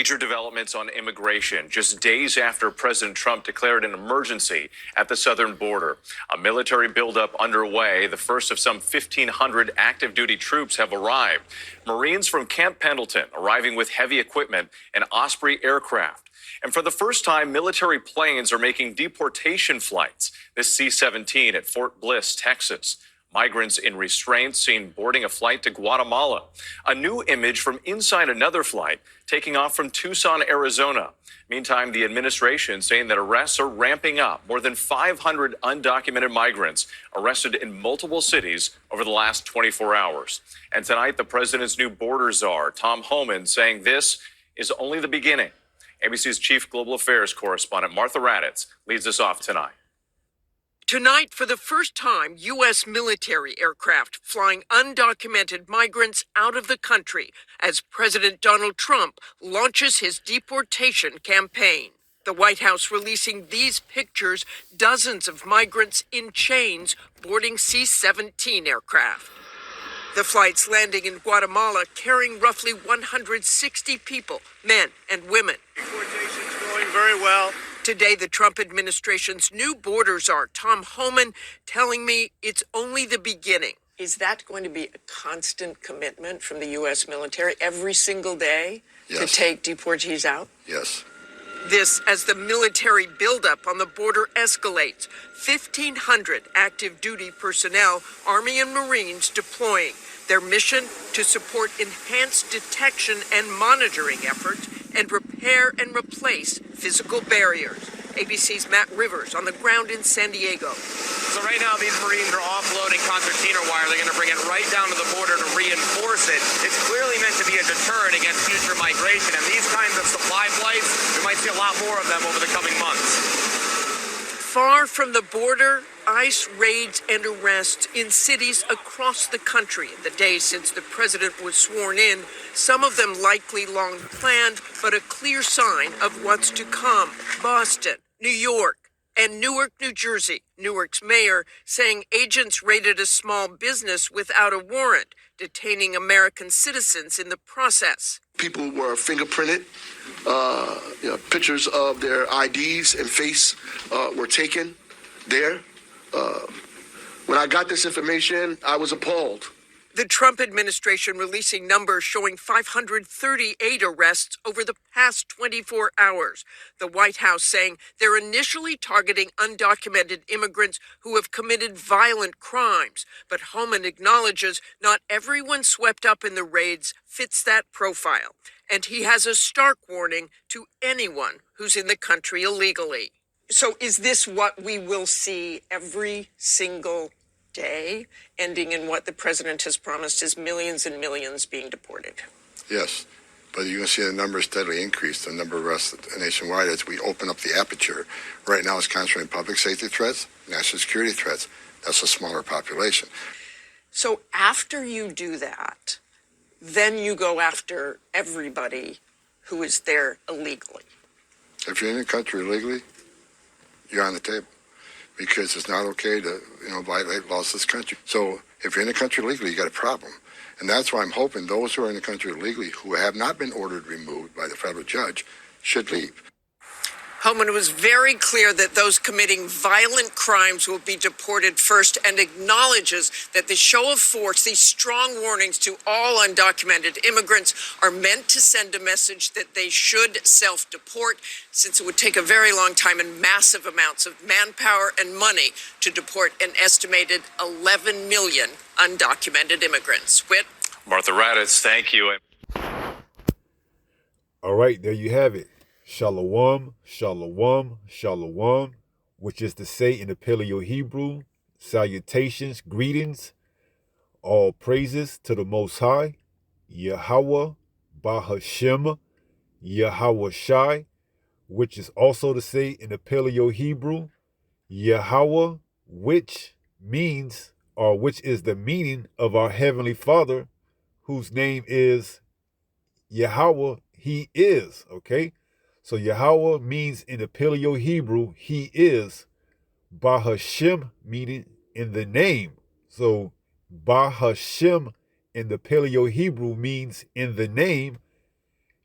Major developments on immigration just days after President Trump declared an emergency at the southern border. A military buildup underway. The first of some 1,500 active duty troops have arrived. Marines from Camp Pendleton arriving with heavy equipment and Osprey aircraft. And for the first time, military planes are making deportation flights. This C-17 at Fort Bliss, Texas. Migrants in restraint seen boarding a flight to Guatemala. A new image from inside another flight taking off from Tucson, Arizona. Meantime, the administration saying that arrests are ramping up. More than 500 undocumented migrants arrested in multiple cities over the last 24 hours. And tonight, the president's new border czar, Tom Homan, saying this is only the beginning. ABC's chief global affairs correspondent, Martha Raddatz, leads us off tonight. Tonight, for the first time, U.S. military aircraft flying undocumented migrants out of the country as President Donald Trump launches his deportation campaign. The White House releasing these pictures, dozens of migrants in chains boarding C-17 aircraft. The flights landing in Guatemala carrying roughly 160 people, men and women. Deportation's going very well. Today, the Trump administration's new border czar, Tom Homan, telling me it's only the beginning. Is that going to be a constant commitment from the U.S. military every single day to take deportees out? Yes. This as the military buildup on the border escalates. 1,500 active duty personnel, Army and Marines deploying. Their mission to support enhanced detection and monitoring efforts and repair and replace physical barriers. ABC's Matt Rivers on the ground in San Diego. So right now, these Marines are offloading concertina wire. They're going to bring it right down to the border to reinforce it. It's clearly meant to be a deterrent against future migration. And these kinds of supply flights, we might see a lot more of them over the coming months. Far from the border, ICE raids and arrests in cities across the country in the days since the president was sworn in, some of them likely long planned, but a clear sign of what's to come. Boston, New York, and Newark, New Jersey. Newark's mayor saying agents raided a small business without a warrant, detaining American citizens in the process. People were fingerprinted. Pictures of their IDs and face were taken there. When I got this information, I was appalled. The Trump administration releasing numbers showing 538 arrests over the past 24 hours. The White House saying they're initially targeting undocumented immigrants who have committed violent crimes. But Homan acknowledges not everyone swept up in the raids fits that profile. And he has a stark warning to anyone who's in the country illegally. So is this what we will see every single day, ending in what the president has promised is millions and millions being deported? Yes, but you're going to see the numbers steadily increase, the number of arrests nationwide as we open up the aperture. Right now it's concentrating public safety threats, national security threats. That's a smaller population. So after you do that, then you go after everybody who is there illegally. If you're in the country illegally, you're on the table because it's not okay to, violate laws of this country. So if you're in the country illegally, you got a problem. And that's why I'm hoping those who are in the country illegally who have not been ordered removed by the federal judge should leave. Homan was very clear that those committing violent crimes will be deported first and acknowledges that the show of force, these strong warnings to all undocumented immigrants, are meant to send a message that they should self-deport, since it would take a very long time and massive amounts of manpower and money to deport an estimated 11 million undocumented immigrants. Whit? Martha Raddatz, thank you. All right, there you have it. Shalom, shalom, shalom, which is to say in the Paleo-Hebrew, salutations, greetings, all praises to the Most High, Yahweh, Bahashem, Yahweh Shai, which is also to say in the Paleo-Hebrew, Yahweh, which means, or which is the meaning of our Heavenly Father, whose name is Yahweh, He is, okay? So Yahweh means in the Paleo-Hebrew, He is. Bahashem meaning in the name. So Bahashem in the Paleo-Hebrew means in the name.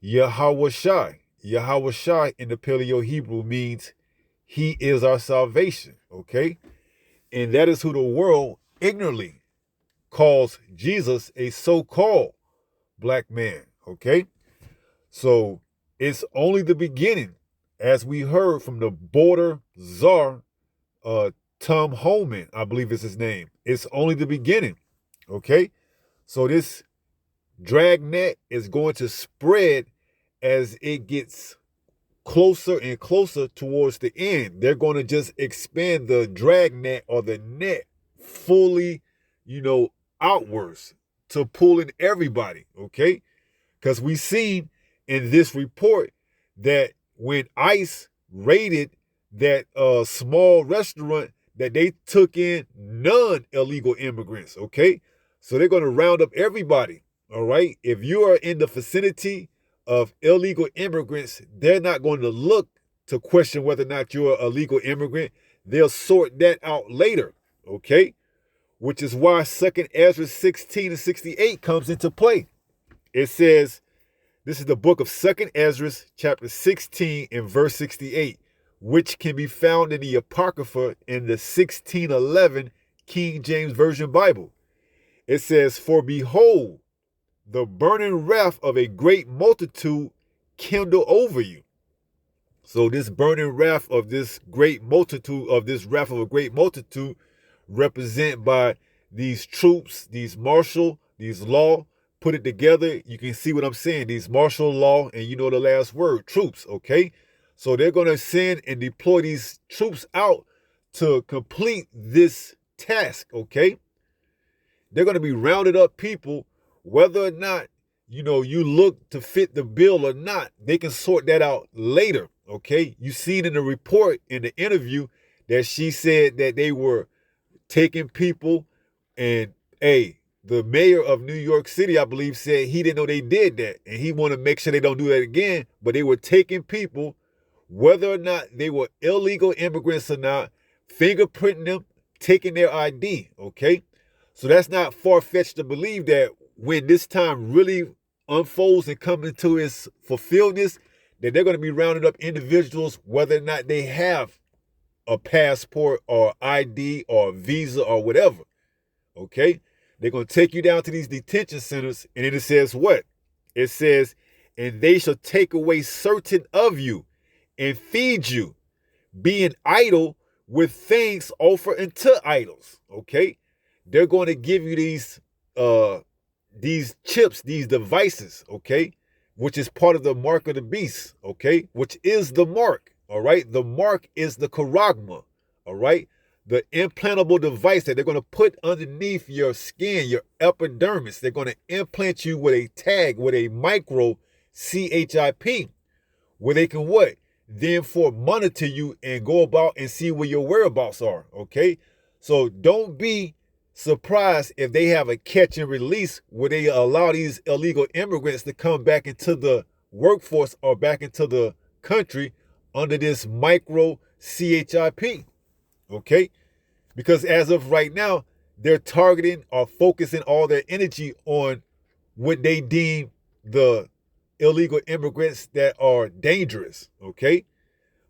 Yahweh Shai. Yahweh Shai in the Paleo Hebrew means he is our salvation, okay? And that is who the world ignorantly calls Jesus a so-called black man, okay? So it's only the beginning, as we heard from the border czar, Tom Holman, I believe is his name. It's only the beginning, okay? So this dragnet is going to spread as it gets closer and closer towards the end. They're going to just expand the dragnet or the net fully, outwards to pull in everybody, okay? Because we seen in this report that when ICE raided that small restaurant, that they took in non-illegal immigrants, okay? So they're going to round up everybody, all right? If you are in the vicinity of illegal immigrants, they're not going to look to question whether or not you're a legal immigrant. They'll sort that out later, okay? Which is why 2nd Ezra 16 and 68 comes into play. It says, this is the book of 2nd Ezra, chapter 16 and verse 68, which can be found in the Apocrypha in the 1611 King James Version Bible. It says, for behold, the burning wrath of a great multitude kindle over you. So this burning wrath of this great multitude, of this wrath of a great multitude, represented by these troops, these martial, these law, put it together, you can see what I'm saying, these martial law, and you know the last word, troops, okay? So they're going to send and deploy these troops out to complete this task, okay? They're going to be rounded up people, whether or not, you look to fit the bill or not, they can sort that out later, okay? You seen in the report, in the interview, that she said that they were taking people, and the mayor of New York City, I believe, said he didn't know they did that, and he want to make sure they don't do that again. But they were taking people, whether or not they were illegal immigrants or not, fingerprinting them, taking their ID, okay? So that's not far-fetched to believe that when this time really unfolds and comes into its fulfillment, that they're going to be rounding up individuals, whether or not they have a passport or ID or visa or whatever, okay? They're going to take you down to these detention centers, and then it says what? It says, and they shall take away certain of you and feed you, being idle with things offered unto idols, okay? They're going to give you these chips, these devices, okay? Which is part of the mark of the beast, okay? Which is the mark, all right? The mark is the charagma, all right? The implantable device that they're going to put underneath your skin, your epidermis. They're going to implant you with a tag, with a micro CHIP, where they can what? Then monitor you and go about and see where your whereabouts are, okay? So don't be surprised if they have a catch and release where they allow these illegal immigrants to come back into the workforce or back into the country under this micro CHIP, okay? Because as of right now, they're targeting or focusing all their energy on what they deem the illegal immigrants that are dangerous, okay?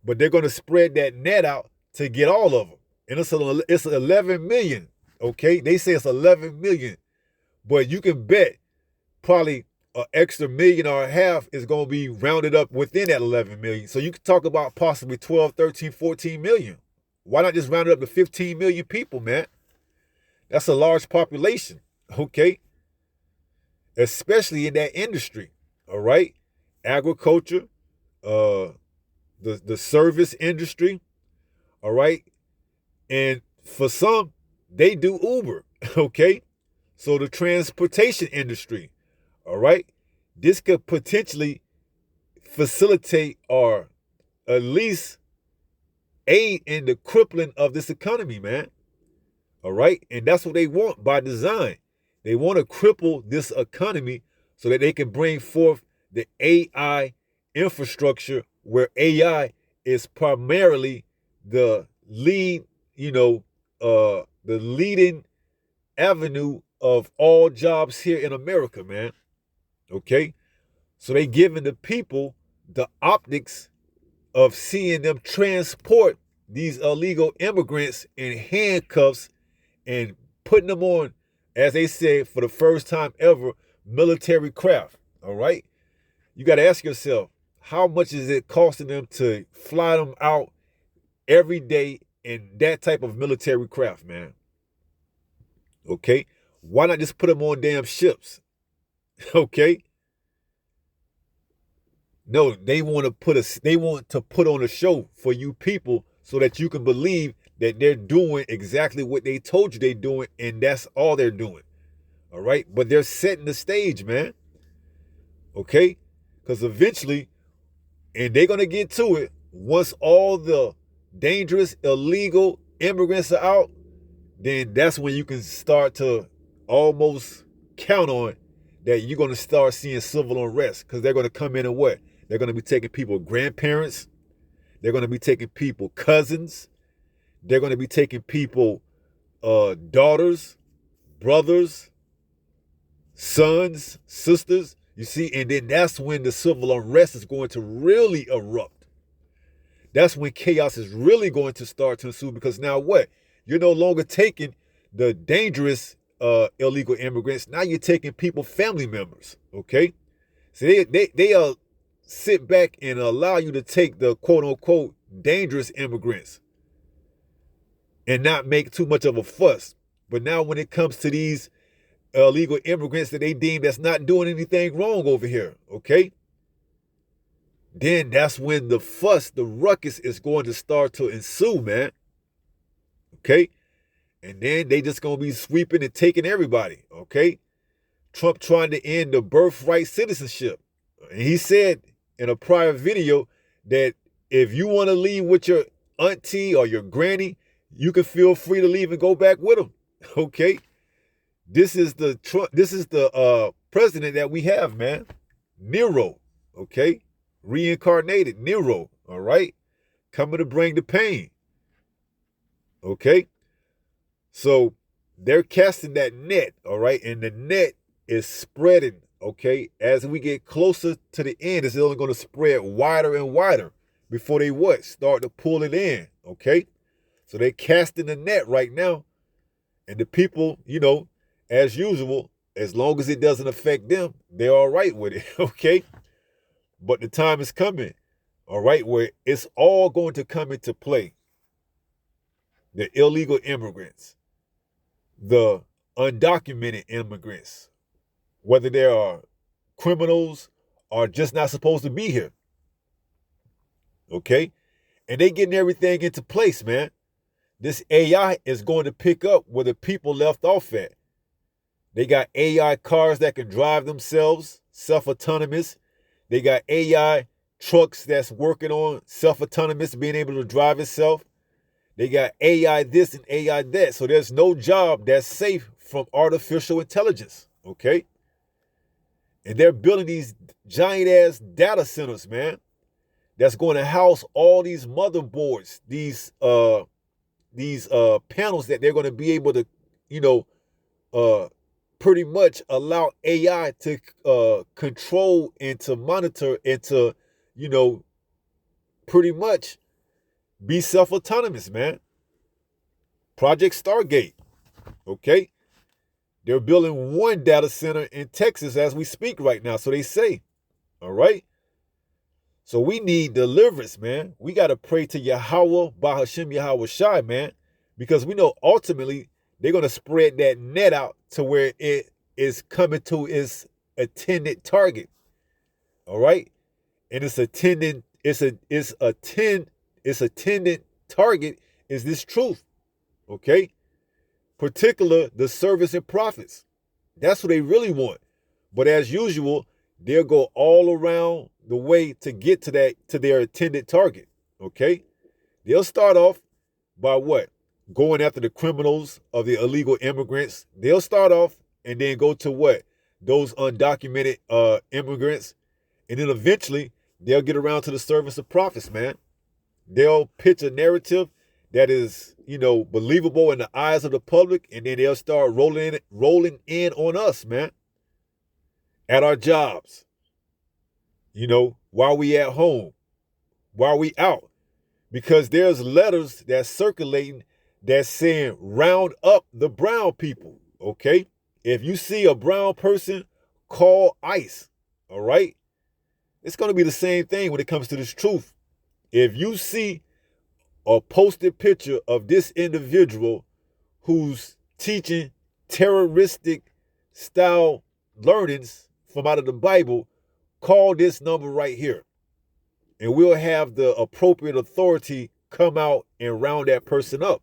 But they're going to spread that net out to get all of them. And it's 11 million, okay? They say it's 11 million. But you can bet probably an extra million or a half is going to be rounded up within that 11 million. So you could talk about possibly 12, 13, 14 million. Why not just round it up to 15 million people, man? That's a large population, okay? Especially in that industry, all right? Agriculture, the service industry, all right? And for some, they do Uber, okay? So the transportation industry, all right? This could potentially facilitate or at least aid in the crippling of this economy, man. All right? And that's what they want by design. They want to cripple this economy so that they can bring forth the AI infrastructure where AI is primarily the lead, the leading avenue of all jobs here in America, man. Okay? So they giving the people the optics of seeing them transport these illegal immigrants in handcuffs and putting them on, as they said, for the first time ever, military craft. All right? You got to ask yourself, how much is it costing them to fly them out every day in that type of military craft, man? Okay? Why not just put them on damn ships? Okay? No, they want to put on a show for you people so that you can believe that they're doing exactly what they told you they're doing, and that's all they're doing. All right? But they're setting the stage, man. Okay? Because eventually, and they're going to get to it, once all the dangerous, illegal immigrants are out, then that's when you can start to almost count on that you're going to start seeing civil unrest, because they're going to come in and what? They're going to be taking people grandparents. They're going to be taking people cousins. They're going to be taking people daughters, brothers, sons, sisters. You see, and then that's when the civil unrest is going to really erupt. That's when chaos is really going to start to ensue, because now what? You're no longer taking the dangerous illegal immigrants. Now you're taking people, family members, okay? So they sit back and allow you to take the quote-unquote dangerous immigrants and not make too much of a fuss. But now when it comes to these illegal immigrants that they deem that's not doing anything wrong over here, okay? Then that's when the fuss, the ruckus is going to start to ensue, man. Okay? And then they just going to be sweeping and taking everybody, okay? Trump trying to end the birthright citizenship. And he said in a prior video that if you want to leave with your auntie or your granny, you can feel free to leave and go back with them, okay? This is the president that we have, man. Nero, okay? Reincarnated Nero, all right? Coming to bring the pain, okay? So they're casting that net, all right? And the net is spreading, okay? As we get closer to the end, it's only going to spread wider and wider before they what? Start to pull it in, okay? So they're casting the net right now. And the people, you know, as usual, as long as it doesn't affect them, they're all right with it, okay? But the time is coming, all right, where it's all going to come into play. The illegal immigrants, the undocumented immigrants, whether they are criminals or just not supposed to be here, okay? And they getting everything into place, man. This AI is going to pick up where the people left off at. They got AI cars that can drive themselves, self-autonomous. They got AI trucks that's working on self-autonomous, being able to drive itself. They got AI this and AI that. So there's no job that's safe from artificial intelligence, okay? And they're building these giant-ass data centers, man, that's going to house all these motherboards, these panels that they're going to be able to, you know, pretty much allow AI to control and to monitor and to, you know, pretty much be self-autonomous, man. Project Stargate, okay? They're building one data center in Texas as we speak right now, so they say, all right? So we need deliverance, man. We got to pray to Yahweh, Bahashem Yahweh Shai, man, because we know ultimately they're going to spread that net out to where it is coming to its intended target. All right? And its intended target is this truth. Okay? Particular the servants and prophets. That's what they really want. But as usual, they'll go all around the way to get to their intended target. Okay? They'll start off by what? Going after the criminals of the illegal immigrants. They'll start off and then go to what? Those undocumented immigrants. And then eventually they'll get around to the servants of prophets, man. They'll pitch a narrative that is, you know, believable in the eyes of the public, and then they'll start rolling in on us, man. At our jobs. while we at home, while we out. Because there's letters that's circulating that's saying round up the brown people, okay? If you see a brown person, call ICE, all right? It's going to be the same thing when it comes to this truth. If you see a posted picture of this individual who's teaching terroristic style learnings from out of the Bible, call this number right here. And we'll have the appropriate authority come out and round that person up.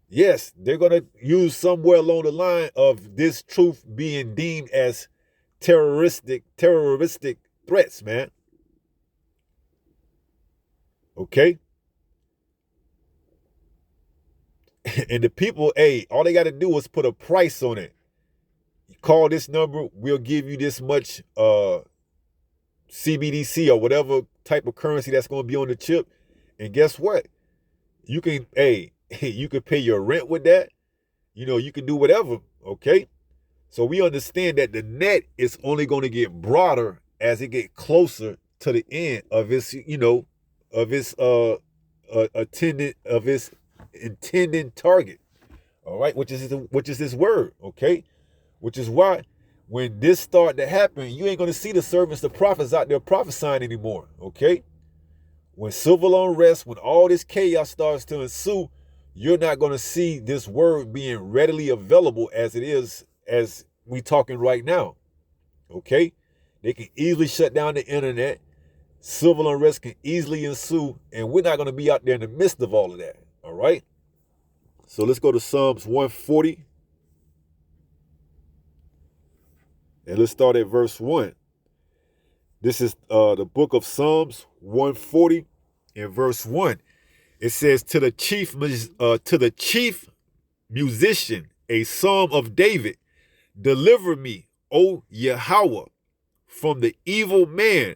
Yes, they're going to use somewhere along the line of this truth being deemed as terroristic threats, man. Okay? And the people, hey, all they got to do is put a price on it. You call this number, we'll give you this much CBDC or whatever type of currency that's going to be on the chip. And guess what? You can, you can pay your rent with that. You can do whatever, okay? So we understand that the net is only going to get broader as it get closer to the end of its, intended target. All right, which is this word, okay? Which is why when this start to happen, you ain't going to see the servants, the prophets out there prophesying anymore, okay? When civil unrest, when all this chaos starts to ensue, you're not going to see this word being readily available as it is, as we talking right now, okay? They can easily shut down the internet. Civil unrest can easily ensue, and we're not going to be out there in the midst of all of that, all right? So let's go to Psalms 140. And let's start at verse 1. This is the book of Psalms 140 and verse 1. It says, to the chief musician, a psalm of David, deliver me, O Yahweh, from the evil man.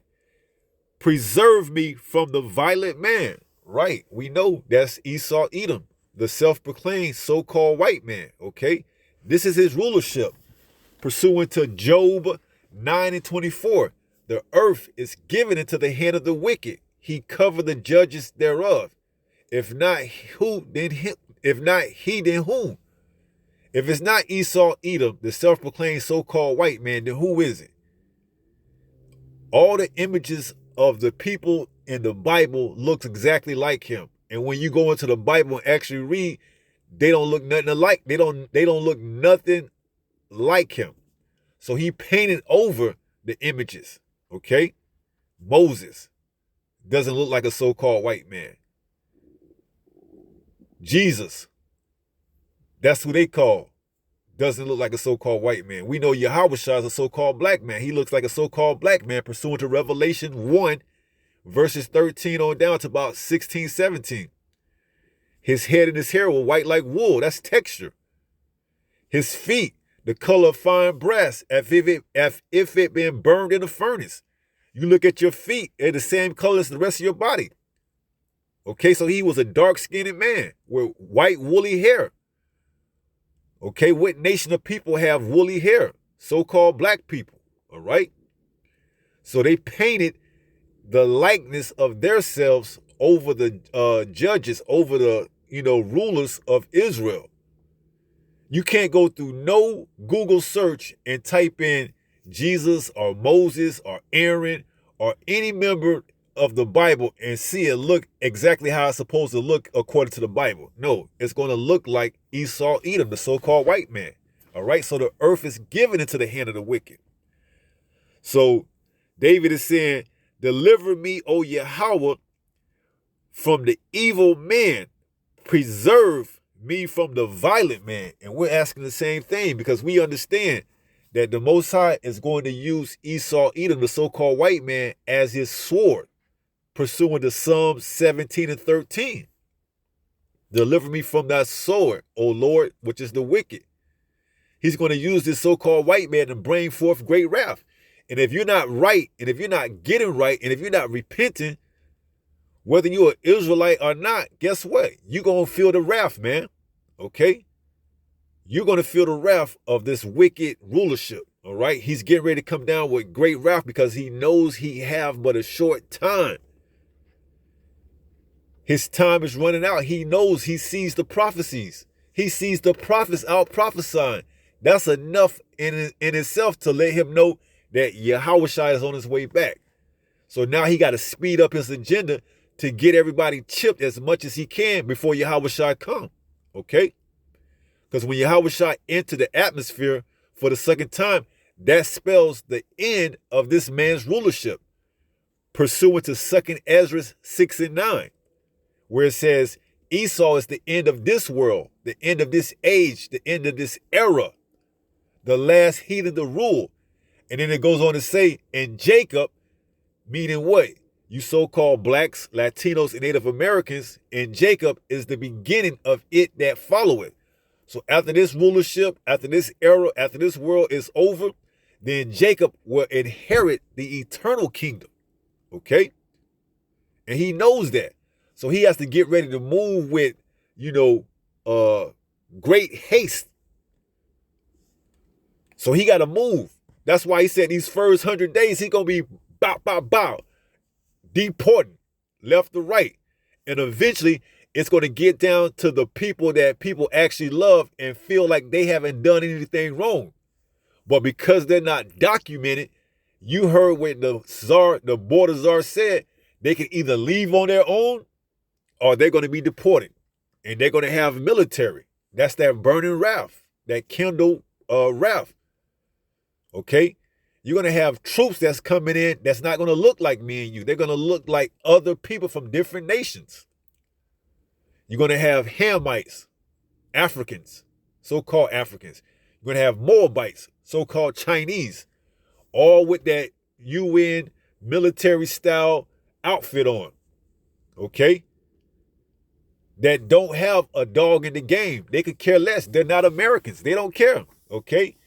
Preserve me from the violent man. Right. We know that's Esau Edom, the self-proclaimed so-called white man. Okay. This is his rulership. Pursuant to Job 9:24, the earth is given into the hand of the wicked. He covered the judges thereof. If not who, then him. If not he, then whom? If it's not Esau Edom, the self-proclaimed so-called white man, then who is it? All the images of the people in the Bible looks exactly like him. And when you go into the Bible and actually read, they don't look nothing alike. They don't look nothing like him. So he painted over the images, okay? Moses doesn't look like a so-called white man. Jesus, that's who they call, doesn't look like a so-called white man. We know Yahushua is a so-called black man. He looks like a so-called black man pursuant to Revelation 1, verses 13 on down to about 16, 17. His head and his hair were white like wool. That's texture. His feet, the color of fine brass, as if it been burned in a furnace. You look at your feet, they're the same color as the rest of your body. Okay, so he was a dark-skinned man with white woolly hair. Okay, what nation of people have woolly hair? So-called black people, all right? So they painted the likeness of themselves over the judges, over the, rulers of Israel. You can't go through no Google search and type in Jesus or Moses or Aaron or any member of the Bible and see it look exactly how it's supposed to look according to the Bible. No, it's going to look like Esau Edom, the so-called white man. All right, so the earth is given into the hand of the wicked. So David is saying, deliver me, O Yahweh, from the evil man. Preserve me from the violent man. And we're asking the same thing because we understand that the Most High is going to use Esau Edom, the so-called white man, as his sword, pursuant to Psalms 17 and 13. Deliver me from that sword, O Lord, which is the wicked. He's going to use this so-called white man to bring forth great wrath. And if you're not right, and if you're not getting right, and if you're not repenting, whether you're an Israelite or not, guess what? You're going to feel the wrath, man. Okay? You're going to feel the wrath of this wicked rulership. All right. He's getting ready to come down with great wrath because he knows he have but a short time. His time is running out. He knows, he sees the prophecies. He sees the prophets out prophesying. That's enough in itself to let him know that Yahushua is on his way back. So now he got to speed up his agenda to get everybody chipped as much as he can before Yahushua come. Okay? Because when Yahushua entered the atmosphere for the second time, that spells the end of this man's rulership, pursuant to 2 Ezra 6 and 9, where it says Esau is the end of this world, the end of this age, the end of this era, the last heat of the rule. And then it goes on to say, and Jacob, meaning what? You so-called blacks, Latinos, and Native Americans, and Jacob is the beginning of it that followeth. So after this rulership, after this era, after this world is over, then Jacob will inherit the eternal kingdom. Okay? And he knows that. So he has to get ready to move with, great haste. So he got to move. That's why he said these first 100 days, he's going to be bow, deporting left to right. And eventually, it's going to get down to the people that people actually love and feel like they haven't done anything wrong. But because they're not documented, you heard what the border czar said, they can either leave on their own or they're going to be deported. And they're going to have military. That's that burning wrath, that kindled wrath. Okay? You're going to have troops that's coming in that's not going to look like me and you. They're going to look like other people from different nations. You're going to have Hamites, Africans, so-called Africans. You're going to have Moabites, so-called Chinese, all with that UN military-style outfit on, okay? That don't have a dog in the game. They could care less. They're not Americans. They don't care, okay?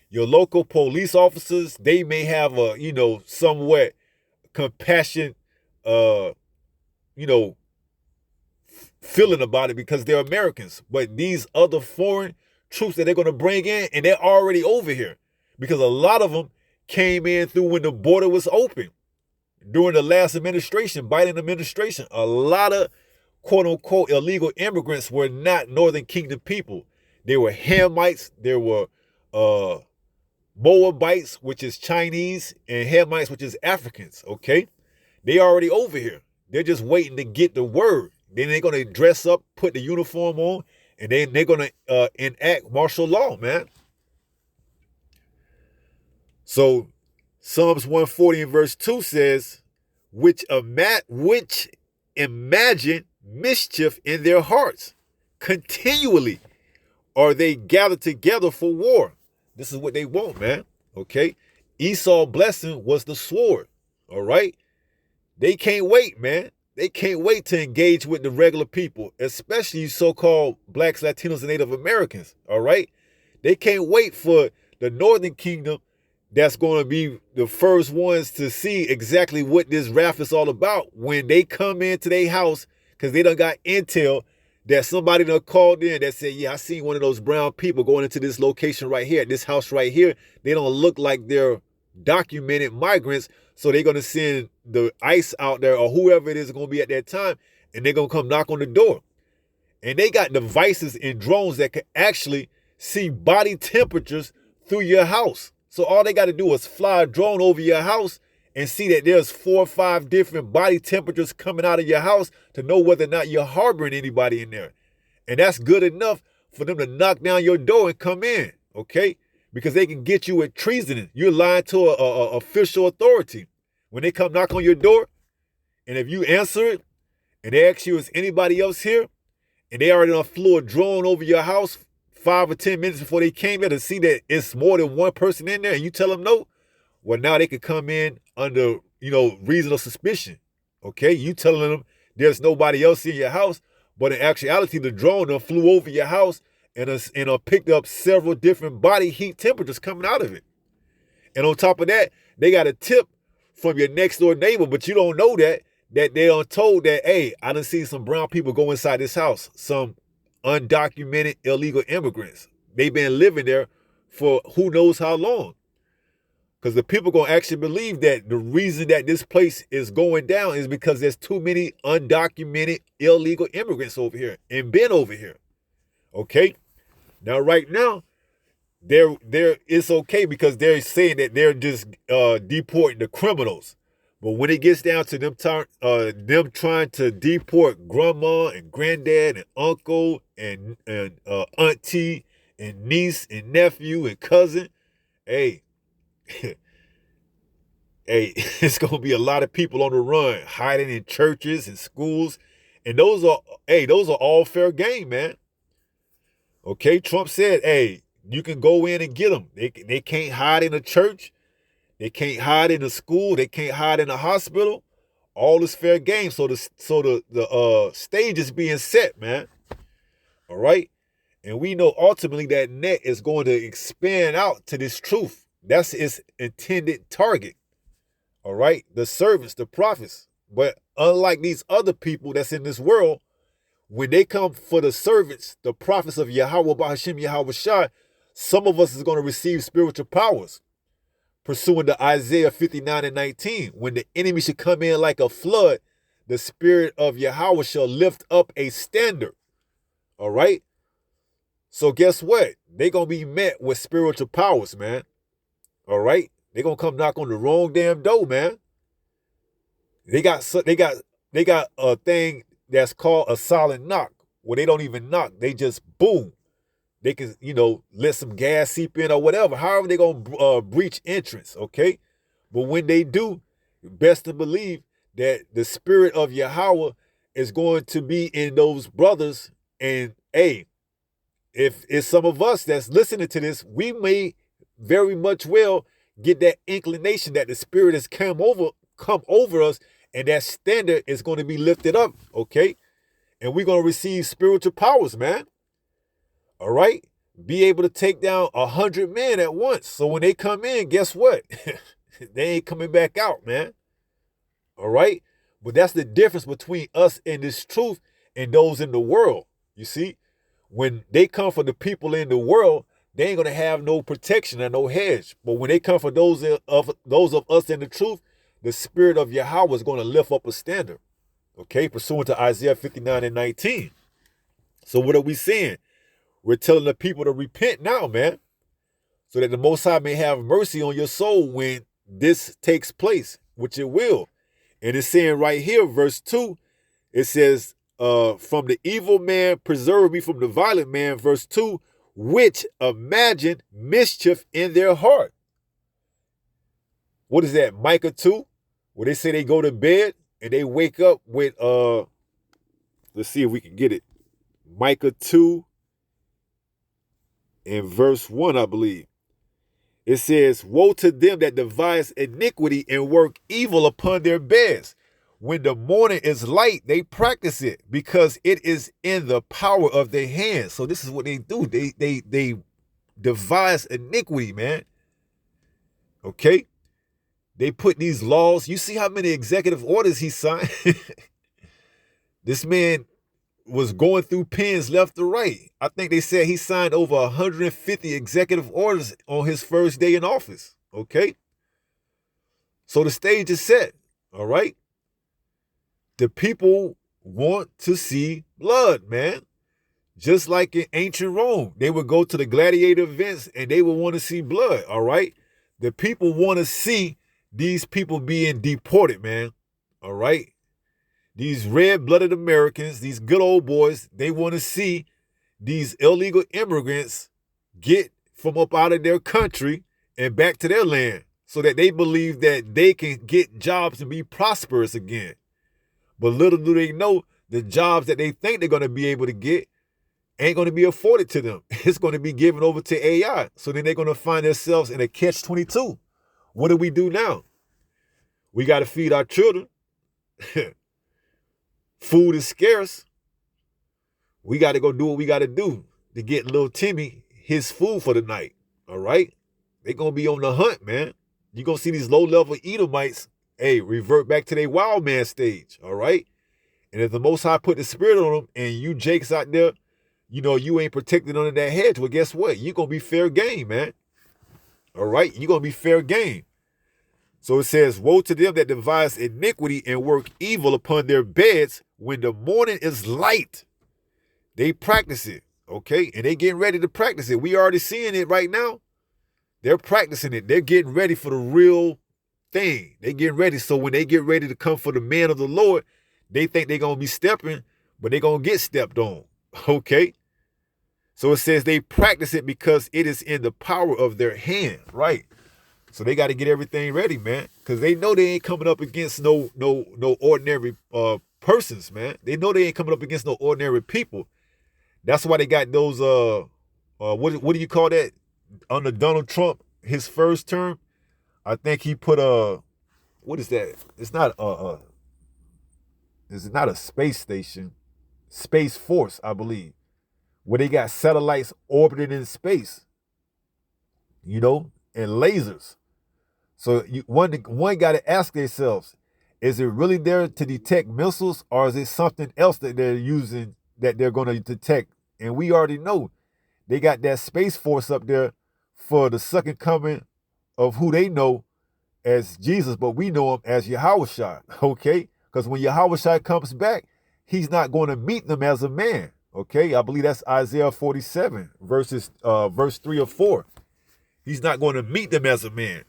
Your local police officers, they may have a, somewhat compassion, feeling about it because they're Americans. But these other foreign troops that they're going to bring in, and they're already over here because a lot of them came in through when the border was open during the last administration, Biden administration. A lot of quote unquote illegal immigrants were not Northern Kingdom people. They were Hamites, there were Moabites, which is Chinese, and Hamites, which is Africans, okay? They already over here. They're just waiting to get the word. Then they're going to dress up, put the uniform on, and then they're going to enact martial law, man. So Psalms 140 and verse 2 says, which imagine mischief in their hearts. Continually are they gathered together for war. This is what they want, man. Okay? Esau's blessing was the sword. All right? They can't wait, man. They can't wait to engage with the regular people, especially so-called blacks, Latinos, and Native Americans. All right? They can't wait for the Northern Kingdom that's going to be the first ones to see exactly what this wrath is all about when they come into their house, because they done got intel that somebody done called in that said, yeah, I seen one of those brown people going into this location right here, this house right here. They don't look like they're documented migrants, so they're going to send the ICE out there or whoever it is going to be at that time, and they're going to come knock on the door. And they got devices and drones that can actually see body temperatures through your house. So all they got to do is fly a drone over your house and see that there's 4 or 5 different body temperatures coming out of your house to know whether or not you're harboring anybody in there. And that's good enough for them to knock down your door and come in, okay? Because they can get you with treason. You're lying to a official authority. When they come knock on your door, and if you answer it, and they ask you, is anybody else here? And they already flew a drone over your house 5 or 10 minutes before they came there to see that it's more than one person in there, and you tell them no, well, now they could come in under, reasonable suspicion. Okay? You telling them there's nobody else in your house, but in actuality, the drone flew over your house and picked up several different body heat temperatures coming out of it. And on top of that, they got a tip from your next door neighbor, but you don't know that they are told that, hey, I done seen some brown people go inside this house, some undocumented illegal immigrants. They've been living there for who knows how long. Because the people going to actually believe that the reason that this place is going down is because there's too many undocumented illegal immigrants over here and been over here. Okay? Now, right now, it's okay because they're saying that they're just deporting the criminals. But when it gets down to them trying to deport grandma and granddad and uncle and auntie and niece and nephew and cousin, hey, hey, it's gonna be a lot of people on the run, hiding in churches and schools, and those are all fair game, man. Okay, Trump said, hey, you can go in and get them. They can't hide in a church, they can't hide in a school, they can't hide in a hospital. All is fair game. So the stage is being set, man. All right, and we know ultimately that net is going to expand out to this truth. That's its intended target. All right, the servants, the prophets. But unlike these other people that's in this world, when they come for the servants, the prophets of Yahweh Bahashim Yahweh Shai, some of us is going to receive spiritual powers, pursuant to Isaiah 59:19. When the enemy should come in like a flood, the spirit of Yahweh shall lift up a standard. All right. So guess what? They're going to be met with spiritual powers, man. All right. They're going to come knock on the wrong damn door, man. They got a thing that's called a silent knock, where they don't even knock. They just boom. They can, let some gas seep in or whatever. However, they're going to breach entrance, okay? But when they do, best to believe that the spirit of Yahweh is going to be in those brothers. And, hey, if it's some of us that's listening to this, we may very much well get that inclination that the spirit has come over us, and that standard is going to be lifted up, okay? And we're going to receive spiritual powers, man. All right? Be able to take down 100 men at once. So when they come in, guess what? They ain't coming back out, man. All right? But that's the difference between us and this truth and those in the world. You see? When they come for the people in the world, they ain't going to have no protection and no hedge. But when they come for those of us in the truth, the spirit of Yahweh is going to lift up a standard. Okay? Pursuant to Isaiah 59:19. So what are we saying? We're telling the people to repent now, man, so that the Most High may have mercy on your soul when this takes place, which it will. And it's saying right here, verse 2, it says, from the evil man, preserve me from the violent man, verse 2, which imagine mischief in their heart. What is that, Micah 2? Where they say they go to bed and they wake up with, let's see if we can get it. Micah 2. In verse 1, I believe, it says, woe to them that devise iniquity and work evil upon their beds. When the morning is light, they practice it because it is in the power of their hands. So this is what they do. They devise iniquity, man. Okay? They put these laws. You see how many executive orders he signed? This man was going through pens left to right. I think they said he signed over 150 executive orders on his first day in office. Okay? So the stage is set. All right? The people want to see blood, man. Just like in ancient Rome, they would go to the gladiator events and they would want to see blood. All right? The people want to see these people being deported, man. All right? These red-blooded Americans, these good old boys, they want to see these illegal immigrants get from up out of their country and back to their land so that they believe that they can get jobs and be prosperous again. But little do they know, the jobs that they think they're going to be able to get ain't going to be afforded to them. It's going to be given over to AI. So then they're going to find themselves in a catch-22. What do we do now? We got to feed our children. Food is scarce. We got to go do what we got to do to get little Timmy his food for the night. All right? They're going to be on the hunt, man. You're going to see these low-level Edomites, revert back to their wild man stage. All right? And if the Most High put the spirit on them and you Jakes out there, you ain't protected under that hedge, well, guess what? You're going to be fair game, man. All right? You're going to be fair game. So it says, woe to them that devise iniquity and work evil upon their beds when the morning is light. They practice it, okay? And they getting ready to practice it. We already seeing it right now. They're practicing it. They're getting ready for the real thing. They getting ready. So when they get ready to come for the man of the Lord, they think they're going to be stepping, but they're going to get stepped on, okay? So it says they practice it because it is in the power of their hand, right? So they got to get everything ready, man, because they know they ain't coming up against no ordinary persons, man. They know they ain't coming up against no ordinary people. That's why they got those what do you call that? Under Donald Trump, his first term, I think he put what is that? It's not a space station, Space Force, I believe, where they got satellites orbiting in space, you know, and lasers. So one got to ask themselves, is it really there to detect missiles, or is it something else that they're using that they're going to detect? And we already know they got that Space Force up there for the second coming of who they know as Jesus, but we know him as Yahushua, okay? Because when Yahushua comes back, he's not going to meet them as a man, okay? I believe that's Isaiah 47, verse 3 or 4. He's not going to meet them as a man.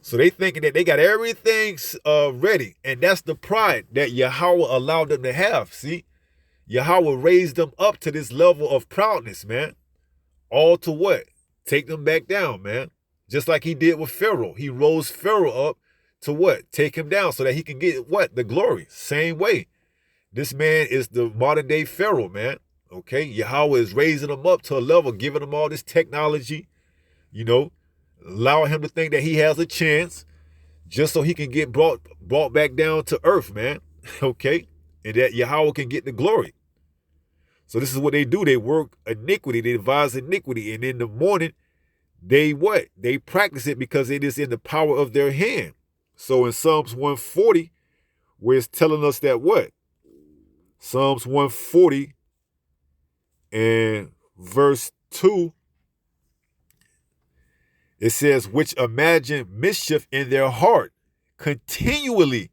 So they thinking that they got everything ready, and that's the pride that Yahweh allowed them to have, see? Yahweh raised them up to this level of proudness, man. All to what? Take them back down, man. Just like he did with Pharaoh. He rose Pharaoh up to what? Take him down so that he can get what? The glory. Same way. This man is the modern day Pharaoh, man. Okay? Yahweh is raising him up to a level, giving him all this technology, you know, allowing him to think that he has a chance just so he can get brought back down to earth, man. Okay? And that Yahweh can get the glory. So this is what they do. They work iniquity. They devise iniquity. And in the morning, they what? They practice it because it is in the power of their hand. So in Psalms 140, where it's telling us that what? Psalms 140 and verse 2, it says, which imagine mischief in their heart. Continually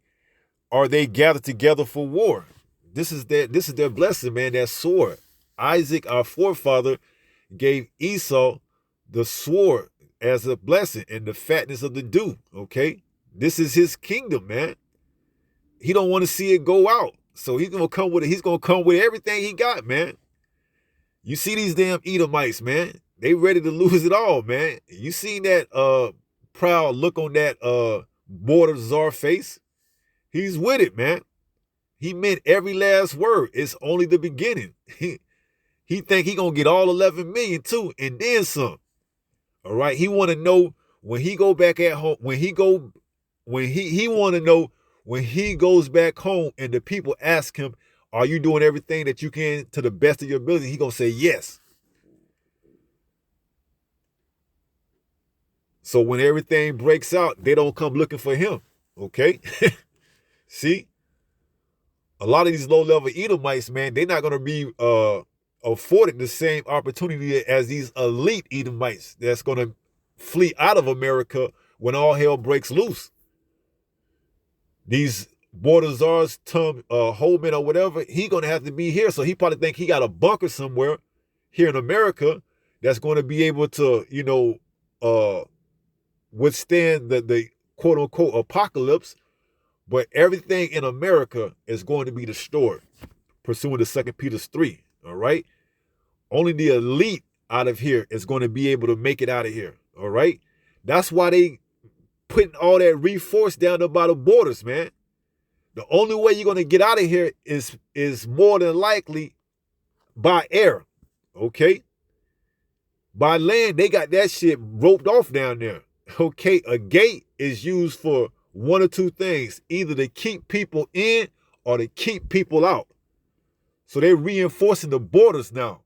are they gathered together for war. This is their blessing, man, that sword. Isaac, our forefather, gave Esau the sword as a blessing and the fatness of the dew, okay? This is his kingdom, man. He don't want to see it go out. So he's gonna come with everything he got, man. You see these damn Edomites, man. They ready to lose it all, man. You seen that proud look on that border czar face? He's with it, man. He meant every last word. It's only the beginning. He think he gonna get all 11 million too, and then some. All right. He want to know when he go back at home. He want to know when he goes back home, and the people ask him, "Are you doing everything that you can to the best of your ability?" He gonna say yes. So when everything breaks out, they don't come looking for him. Okay. See? A lot of these low-level Edomites, man, they're not going to be afforded the same opportunity as these elite Edomites that's going to flee out of America when all hell breaks loose. These border czars, Holman or whatever, he going to have to be here. So he probably think he got a bunker somewhere here in America that's going to be able to, you know, withstand the quote-unquote apocalypse. But everything in America is going to be destroyed, pursuant to 2 Peter 3, all right? Only the elite out of here is going to be able to make it out of here, all right? That's why they putting all that reforce down there by the borders, man. The only way you're going to get out of here is more than likely by air, okay? By land, they got that shit roped off down there, okay? A gate is used for one or two things, either to keep people in or to keep people out. So they're reinforcing the borders now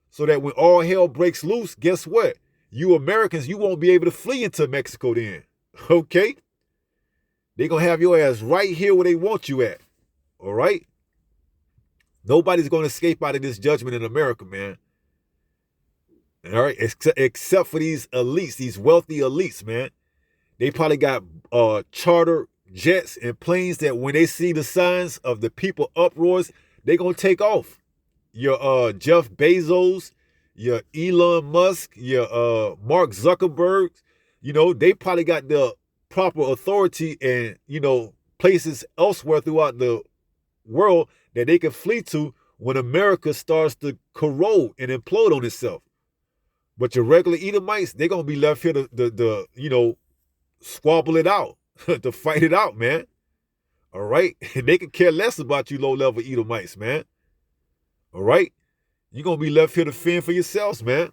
so that when all hell breaks loose, guess what? You Americans, you won't be able to flee into Mexico then, okay? They're going to have your ass right here where they want you at, all right? Nobody's going to escape out of this judgment in America, man. All right, except for these elites, these wealthy elites, man. They probably got charter jets and planes that when they see the signs of the people uproars, they gonna take off. Your Jeff Bezos, your Elon Musk, your Mark Zuckerberg, they probably got the proper authority and places elsewhere throughout the world that they can flee to when America starts to corrode and implode on itself. But your regular Edomites, they're gonna be left here to squabble it out, to fight it out, man. All right? And they could care less about you low-level Edomites, man. All right? You're going to be left here to fend for yourselves, man.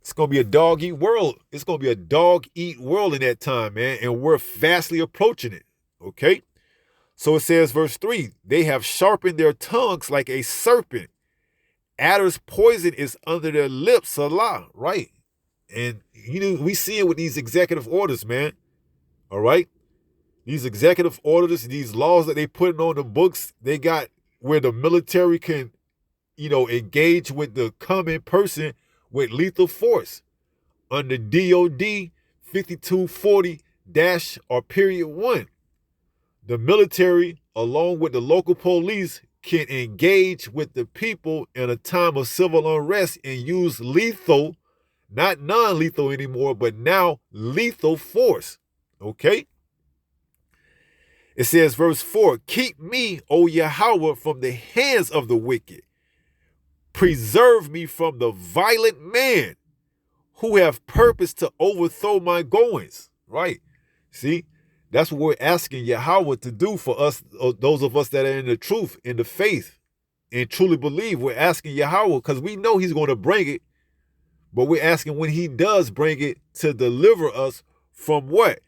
It's going to be a dog-eat world. It's going to be a dog-eat world in that time, man. And we're fastly approaching it. Okay? So it says, verse 3, they have sharpened their tongues like a serpent. Adder's poison is under their lips, Allah. Right? And, we see it with these executive orders, man. All right? These executive orders, these laws that they put on the books, they got where the military can, engage with the common person with lethal force under DOD 5240-1. The military, along with the local police, can engage with the people in a time of civil unrest and use lethal, not non-lethal anymore, but now lethal force. Okay? It says, verse 4, keep me, O Yahweh, from the hands of the wicked. Preserve me from the violent man who have purpose to overthrow my goings. Right? See, that's what we're asking Yahweh to do for us, those of us that are in the truth, in the faith, and truly believe. We're asking Yahweh because we know he's going to bring it, but we're asking when he does bring it to deliver us from what?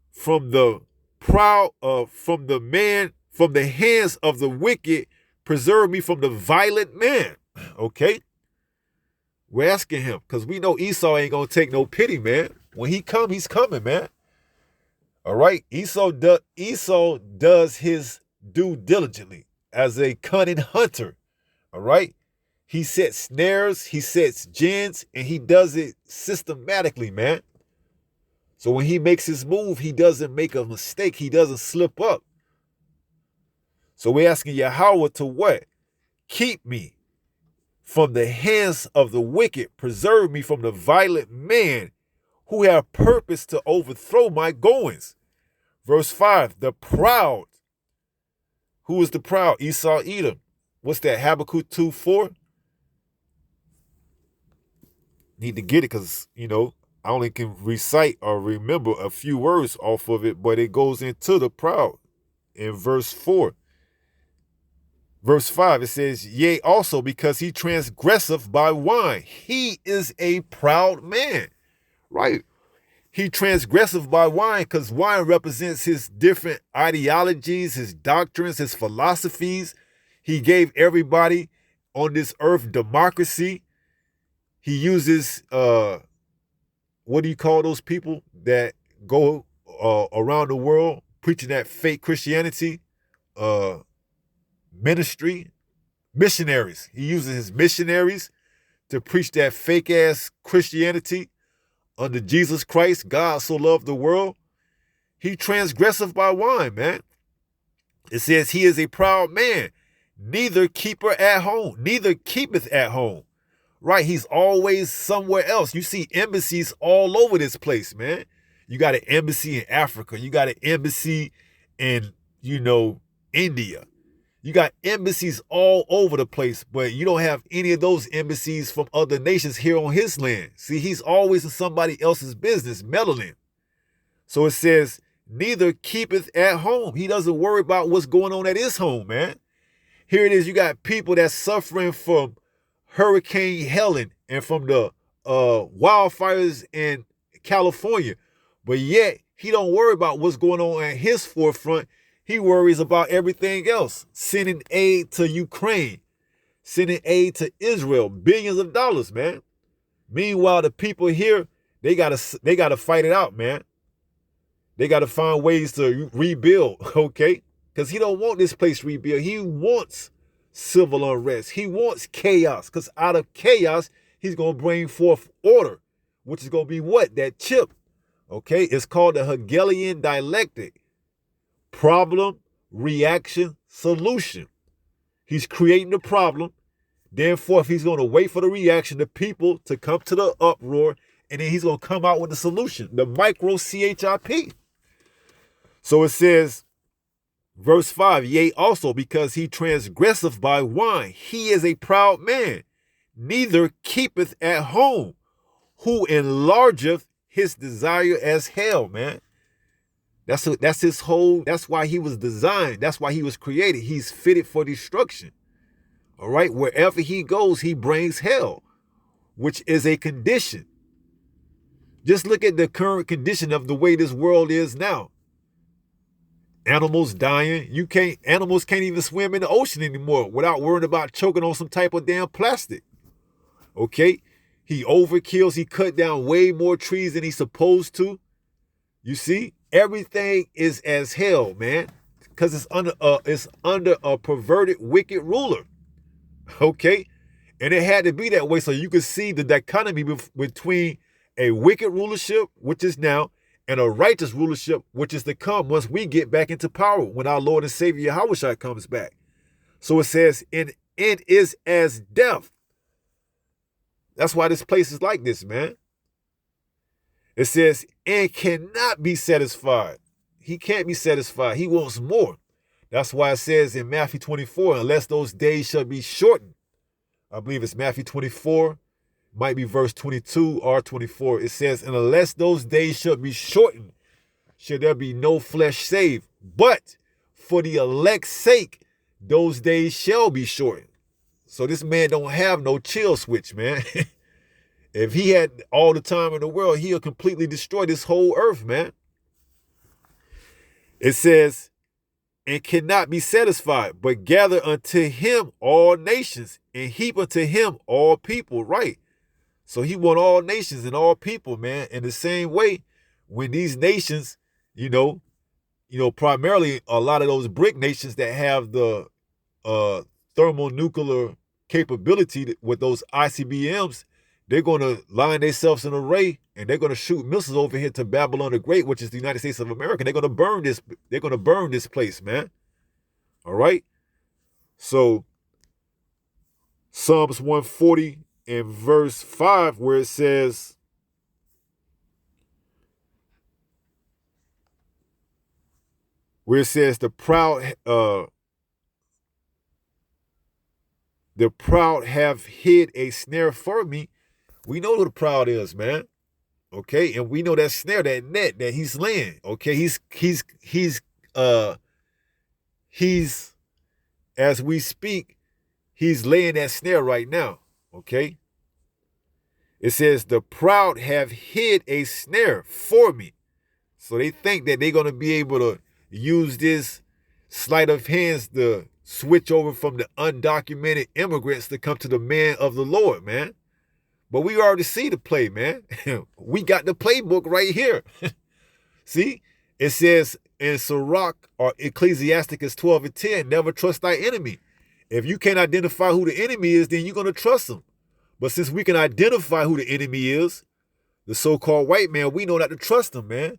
From the proud, from the hands of the wicked. Preserve me from the violent man. Okay? We're asking him because we know Esau ain't going to take no pity, man. When he come, he's coming, man. All right? Esau does his due diligently as a cunning hunter. All right? He sets snares, he sets gins, and he does it systematically, man. So when he makes his move, he doesn't make a mistake. He doesn't slip up. So we're asking Yahweh to what? Keep me from the hands of the wicked. Preserve me from the violent man who have purpose to overthrow my goings. Verse 5, the proud. Who is the proud? Esau, Edom. What's that? Habakkuk 2:4. Need to get it because, I only can recite or remember a few words off of it, but it goes into the proud in verse 4. Verse 5, it says, yea, also because he transgresseth by wine. He is a proud man, right? He transgresseth by wine because wine represents his different ideologies, his doctrines, his philosophies. He gave everybody on this earth democracy. He uses, what do you call those people that go around the world preaching that fake Christianity? Ministry, missionaries. He uses his missionaries to preach that fake ass Christianity under Jesus Christ. God so loved the world. He transgresseth by wine, man. It says he is a proud man, neither keepeth at home. Right? He's always somewhere else. You see embassies all over this place, man. You got an embassy in Africa. You got an embassy in, India. You got embassies all over the place, but you don't have any of those embassies from other nations here on his land. See, he's always in somebody else's business, meddling. So it says, neither keepeth at home. He doesn't worry about what's going on at his home, man. Here it is. You got people that's suffering from Hurricane Helen and from the wildfires in California. But yet, he don't worry about what's going on at his forefront. He worries about everything else. Sending aid to Ukraine. Sending aid to Israel. Billions of dollars, man. Meanwhile, the people here, they gotta fight it out, man. They gotta find ways to rebuild, okay? Because he don't want this place rebuilt. He wants civil unrest. He wants chaos. Because out of chaos, he's gonna bring forth order. Which is gonna be what? That chip Okay, it's called the Hegelian dialectic. Problem, reaction, solution. He's creating the problem. Therefore, if he's going to wait for the reaction, the people to come to the uproar, and then he's going to come out with the solution, the micro CHIP. So it says, verse 5, yea, also because he transgresseth by wine, he is a proud man, neither keepeth at home, who enlargeth his desire as hell, man. That's his whole, that's why he was designed. That's why he was created. He's fitted for destruction. All right. Wherever he goes, he brings hell, which is a condition. Just look at the current condition of the way this world is now. Animals dying. Animals can't even swim in the ocean anymore without worrying about choking on some type of damn plastic. Okay. He overkills. He cut down way more trees than he's supposed to. You see, everything is as hell, man, because it's under a perverted, wicked ruler. Okay, and it had to be that way so you could see the dichotomy between a wicked rulership, which is now, and a righteous rulership, which is to come once we get back into power when our Lord and Savior Yahushua comes back. So it says, and it is as death. That's why this place is like this, man. It says, and cannot be satisfied. He can't be satisfied. He wants more. That's why it says in Matthew 24, unless those days shall be shortened. I believe it's Matthew 24, might be verse 22 or 24. It says, and unless those days shall be shortened, shall there be no flesh saved. But for the elect's sake, those days shall be shortened. So this man don't have no chill switch, man. If he had all the time in the world, he'll completely destroy this whole earth, man. It says, and cannot be satisfied, but gather unto him all nations, and heap unto him all people, right? So he want all nations and all people, man. In the same way, when these nations, primarily a lot of those BRIC nations that have the thermonuclear capability with those ICBMs, they're going to line themselves in array, and they're going to shoot missiles over here to Babylon the Great, which is the United States of America. They're going to burn this. They're going to burn this place, man. All right. So Psalms 140 and verse 5, where it says, the proud have hid a snare for me. We know who the proud is, man. Okay, and we know that snare, that net that he's laying. Okay, he's as we speak, he's laying that snare right now. Okay. It says the proud have hid a snare for me. So they think that they're gonna be able to use this sleight of hands to switch over from the undocumented immigrants to come to the man of the Lord, man. But we already see the play, man. We got the playbook right here. See, it says in Sirach or Ecclesiasticus 12 and 10, never trust thy enemy. If you can't identify who the enemy is, then you're going to trust him. But since we can identify who the enemy is, the so-called white man, we know not to trust him, man.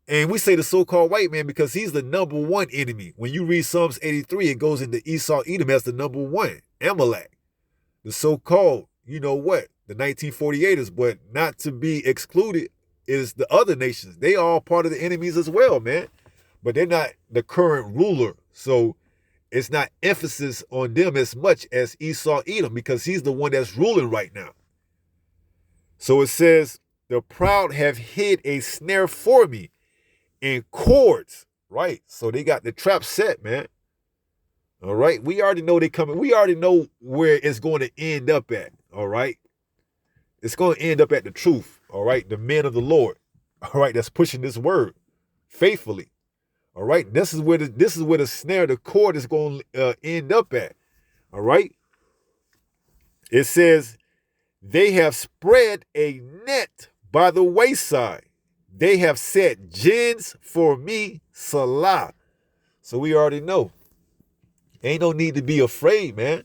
And we say the so-called white man because he's the number one enemy. When you read Psalms 83, it goes into Esau, Edom as the number one, Amalek. The so-called, the 1948ers, but not to be excluded is the other nations. They are all part of the enemies as well, man. But they're not the current ruler. So it's not emphasis on them as much as Esau, Edom, because he's the one that's ruling right now. So it says, the proud have hid a snare for me in cords, right? So they got the trap set, man. All right. We already know they coming. We already know where it's going to end up at. All right. It's going to end up at the truth. All right. The men of the Lord. All right. That's pushing this word faithfully. All right. This is where the snare, the cord is going to end up at. All right. It says, they have spread a net by the wayside. They have set gins for me, Salah. So we already know. Ain't no need to be afraid, man.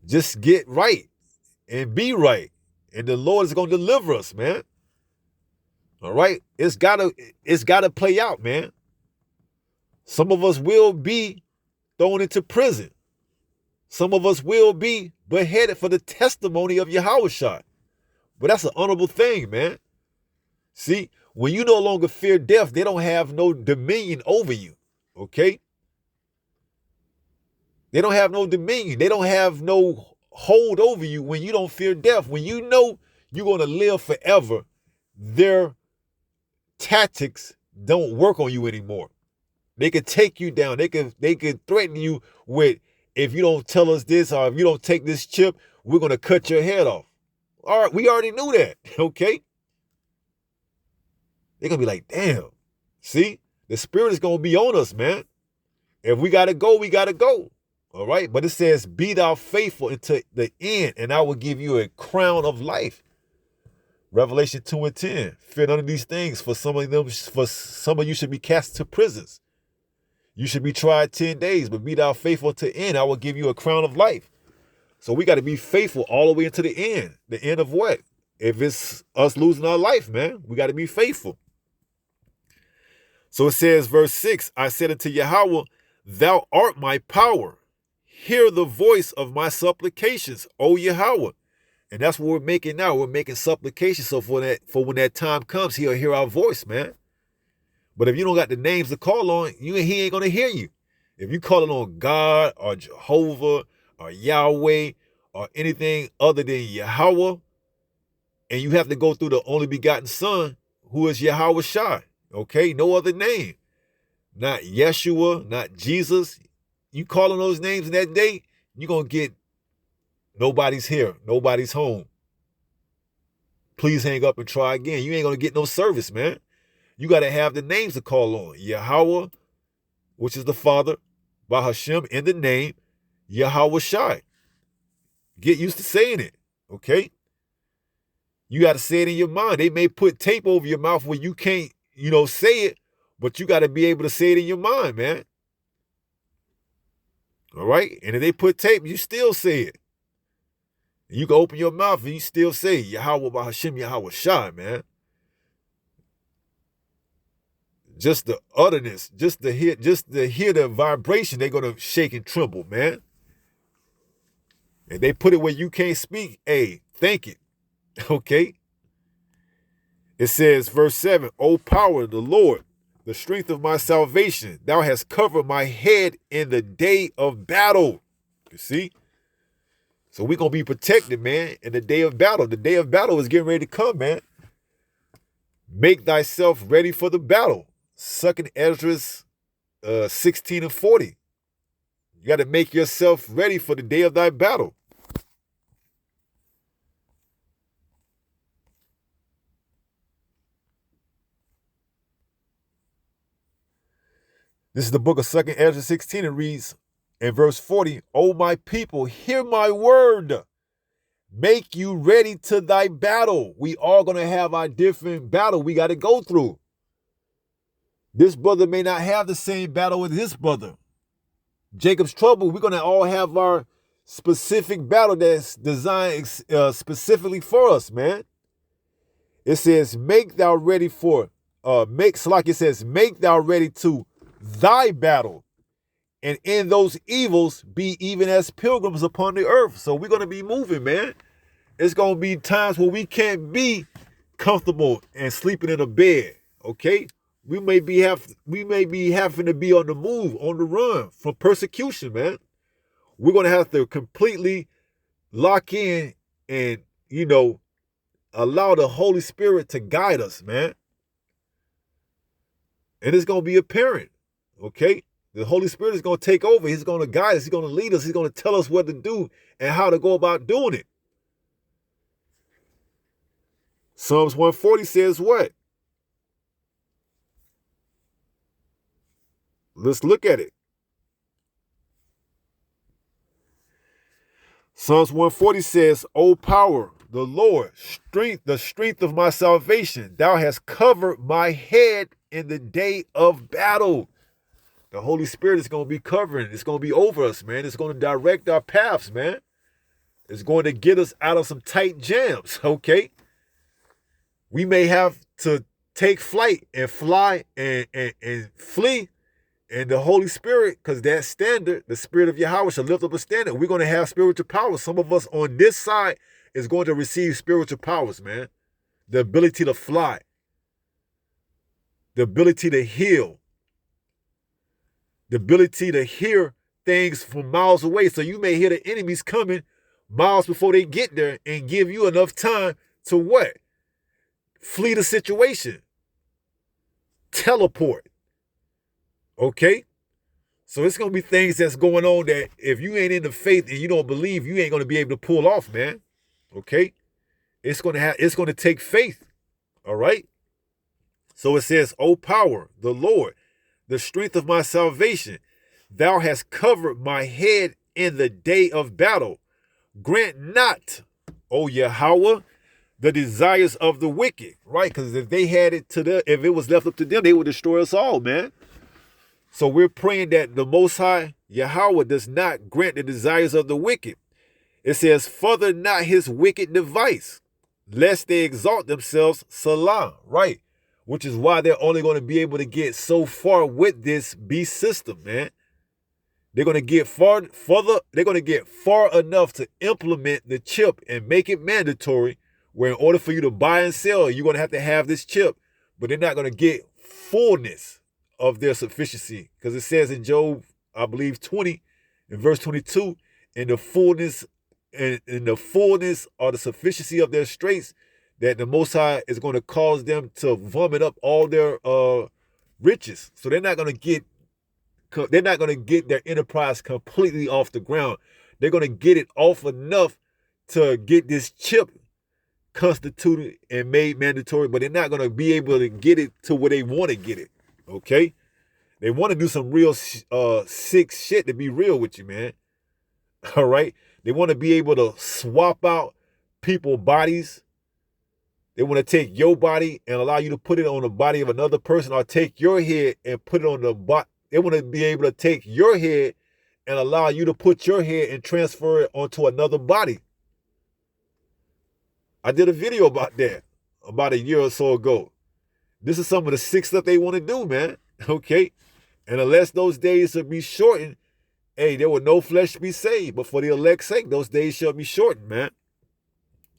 Just get right and be right. And the Lord is going to deliver us, man. All right? It's gotta play out, man. Some of us will be thrown into prison. Some of us will be beheaded for the testimony of Yahushua. But that's an honorable thing, man. See, when you no longer fear death, they don't have no dominion over you. Okay? They don't have no dominion. They don't have no hold over you when you don't fear death. When you know you're going to live forever, their tactics don't work on you anymore. They could take you down. They could threaten you with, if you don't tell us this or if you don't take this chip, we're going to cut your head off. All right, we already knew that, okay? They're going to be like, damn, see? The spirit is going to be on us, man. If we got to go, we got to go. All right? But it says, be thou faithful unto the end, and I will give you a crown of life. Revelation 2:10. Fear none of these things, for some of you should be cast to prisons. You should be tried 10 days, but be thou faithful to the end. I will give you a crown of life. So we got to be faithful all the way into the end. The end of what? If it's us losing our life, man, we got to be faithful. So it says, verse 6, I said unto Yahweh, thou art my power. Hear the voice of my supplications, O Yahweh. And that's what we're making now. We're making supplications. So for when that time comes, he'll hear our voice, man. But if you don't got the names to call on, he ain't going to hear you. If you calling on God or Jehovah or Yahweh or anything other than Yahweh, and you have to go through the only begotten Son, who is Yahweh Shai, okay? No other name. Not Yeshua, not Jesus. You calling those names in that day, you're going to get nobody's here, nobody's home. Please hang up and try again. You ain't going to get no service, man. You got to have the names to call on. Yahweh, which is the Father, Bahashem in the name, Yahweh Shai. Get used to saying it, okay? You got to say it in your mind. They may put tape over your mouth where you can't, say it, but you got to be able to say it in your mind, man. All right? And if they put tape, you still say it. You can open your mouth and you still say Yahweh Bahashem Yahweh Shai, man. Just the utterness, just to hear the vibration, they're gonna shake and tremble, man. And they put it where you can't speak. Hey, think it. Okay. It says, verse 7, O power of the Lord, the strength of my salvation, thou hast covered my head in the day of battle. You see? So we're gonna be protected, man, in the day of battle. The day of battle is getting ready to come, man. Make thyself ready for the battle. 2nd Esdras 16 and 40. You got to make yourself ready for the day of thy battle. This is the book of 2nd Esdras 16. It reads in verse 40, O my people, hear my word. Make you ready to thy battle. We all going to have our different battle we got to go through. This brother may not have the same battle with his brother. Jacob's trouble, we're going to all have our specific battle that's designed specifically for us, man. It says, make thou ready to thy battle. And in those evils, be even as pilgrims upon the earth. So we're going to be moving, man. It's going to be times where we can't be comfortable and sleeping in a bed, okay? We may be having to be on the move, on the run from persecution, man. We're going to have to completely lock in and, allow the Holy Spirit to guide us, man. And it's going to be apparent, okay? The Holy Spirit is going to take over. He's going to guide us. He's going to lead us. He's going to tell us what to do and how to go about doing it. Psalms 140 says what? Let's look at it. Psalms 140 says, O power, the Lord, the strength of my salvation, thou hast covered my head in the day of battle. The Holy Spirit is going to be covering. It's going to be over us, man. It's going to direct our paths, man. It's going to get us out of some tight jams, okay? We may have to take flight and fly and flee. And the Holy Spirit, because that standard, the Spirit of Yahweh shall lift up a standard. We're going to have spiritual powers. Some of us on this side is going to receive spiritual powers, man. The ability to fly. The ability to heal. The ability to hear things from miles away. So you may hear the enemies coming miles before they get there and give you enough time to what? Flee the situation. Teleport. Okay? So it's going to be things that's going on that if you ain't in the faith and you don't believe, you ain't going to be able to pull off, man. Okay? It's going to take faith. All right? So it says, O power, the Lord, the strength of my salvation, thou hast covered my head in the day of battle. Grant not, O Yahweh, the desires of the wicked. Right? Because if they had it to them, if it was left up to them, they would destroy us all, man. So we're praying that the Most High Yahweh does not grant the desires of the wicked. It says, further not his wicked device, lest they exalt themselves, Salah, right? Which is why they're only going to be able to get so far with this beast system, man. They're going to get they're going to get far enough to implement the chip and make it mandatory, where in order for you to buy and sell, you're going to have this chip, but they're not going to get fullness of their sufficiency, because it says in Job, I believe 20, in verse 22, in the fullness or the sufficiency of their straits, that the Most High is going to cause them to vomit up all their riches. So they're not going to get their enterprise completely off the ground. They're going to get it off enough to get this chip constituted and made mandatory, but they're not going to be able to get it to where they want to get it. Okay? They want to do some real sick shit, to be real with you, man. All right? They want to be able to swap out people's bodies. They want to take your body and allow you to put it on the body of another person, or take your head and put it on the body. They want to be able to take your head and allow you to put your head and transfer it onto another body. I did a video about that about a year or so ago. This is some of the sick stuff they want to do, man. Okay? And unless those days shall be shortened, hey, there will no flesh be saved. But for the elect's sake, those days shall be shortened, man.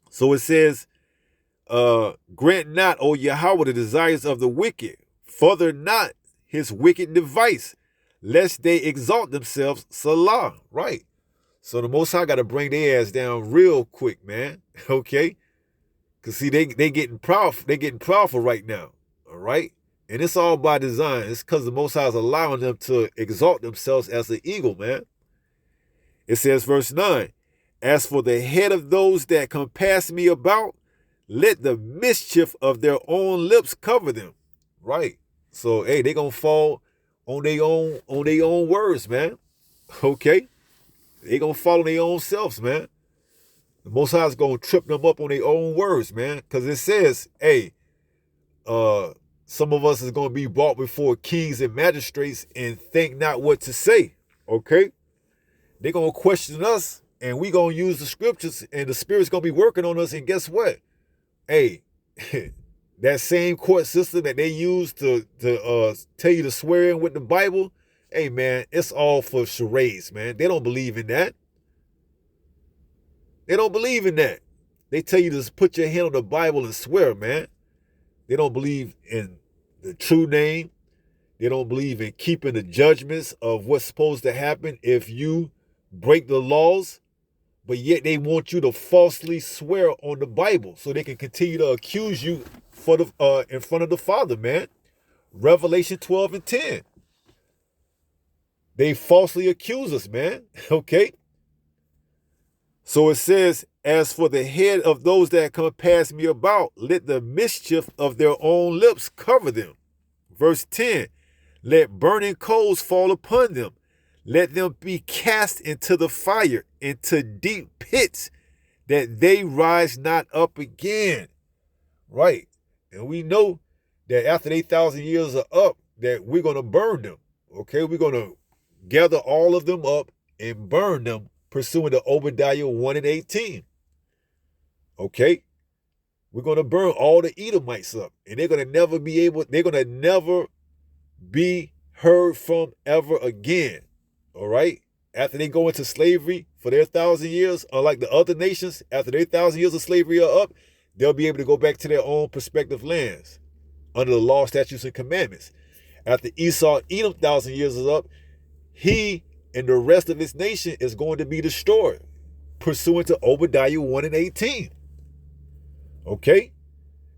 So it says, grant not, O Yahweh, the desires of the wicked. Further not his wicked device, lest they exalt themselves. Salah. Right. So the Most High got to bring their ass down real quick, man. Okay? Because see, they getting proud. They getting proudful right now. All right? And it's all by design. It's because the Most High is allowing them to exalt themselves as an eagle, man. It says, verse 9, as for the head of those that compass me about, let the mischief of their own lips cover them. Right? So, hey, they going to fall on their own words, man. Okay? They going to fall on their own selves, man. The Most High is going to trip them up on their own words, man. Because it says, hey, some of us is going to be brought before kings and magistrates and think not what to say. Okay? They're going to question us, and we going to use the scriptures, and the Spirit's going to be working on us. And guess what? Hey, that same court system that they use to tell you to swear in with the Bible, hey, man, it's all for charades, man. They don't believe in that. They don't believe in that. They tell you to put your hand on the Bible and swear, man. They don't believe in the true name. They don't believe in keeping the judgments of what's supposed to happen if you break the laws, but yet they want you to falsely swear on the Bible so they can continue to accuse you in front of the Father, man. Revelation 12 and 10. They falsely accuse us, man. Okay? So it says, as for the head of those that compass me about, let the mischief of their own lips cover them. Verse 10, let burning coals fall upon them. Let them be cast into the fire, into deep pits, that they rise not up again. Right. And we know that after 8,000 years are up, that we're going to burn them. Okay. We're going to gather all of them up and burn them, pursuant to Obadiah 1 and 18. Okay. We're going to burn all the Edomites up. And they're going to never be heard from ever again. All right? After they go into slavery for their 1,000 years, unlike the other nations, after their 1,000 years of slavery are up, they'll be able to go back to their own prospective lands under the law, statutes, and commandments. After Esau, Edom 1,000 years is up, he and the rest of his nation is going to be destroyed, pursuant to Obadiah 1 and 18. Okay?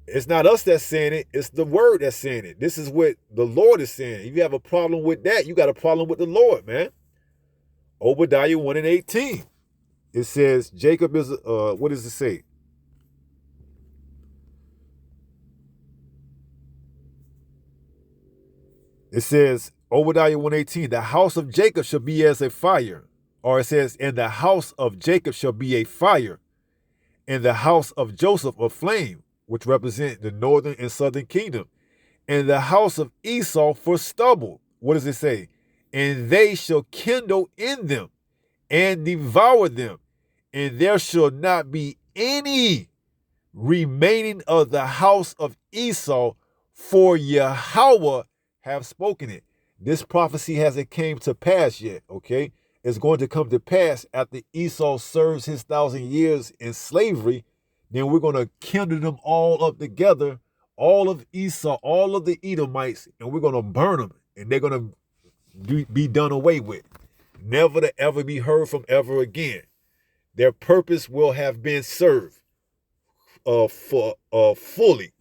It's not us that's saying it, it's the word that's saying it. This is what the Lord is saying. If you have a problem with that, you got a problem with the Lord, man. Obadiah 1 and 18. It says, Jacob is, what does it say? It says, Obadiah 1:18, the house of Jacob shall be as a fire. Or it says, and the house of Jacob shall be a fire, and the house of Joseph a flame, which represent the northern and southern kingdom, and the house of Esau for stubble. What does it say? And they shall kindle in them and devour them, and there shall not be any remaining of the house of Esau, for Yahweh have spoken it. This prophecy hasn't came to pass yet, okay? It's going to come to pass after Esau serves his 1,000 years in slavery. Then we're going to kindle them all up together, all of Esau, all of the Edomites, and we're going to burn them, and they're going to be done away with, never to ever be heard from ever again. Their purpose will have been served fully.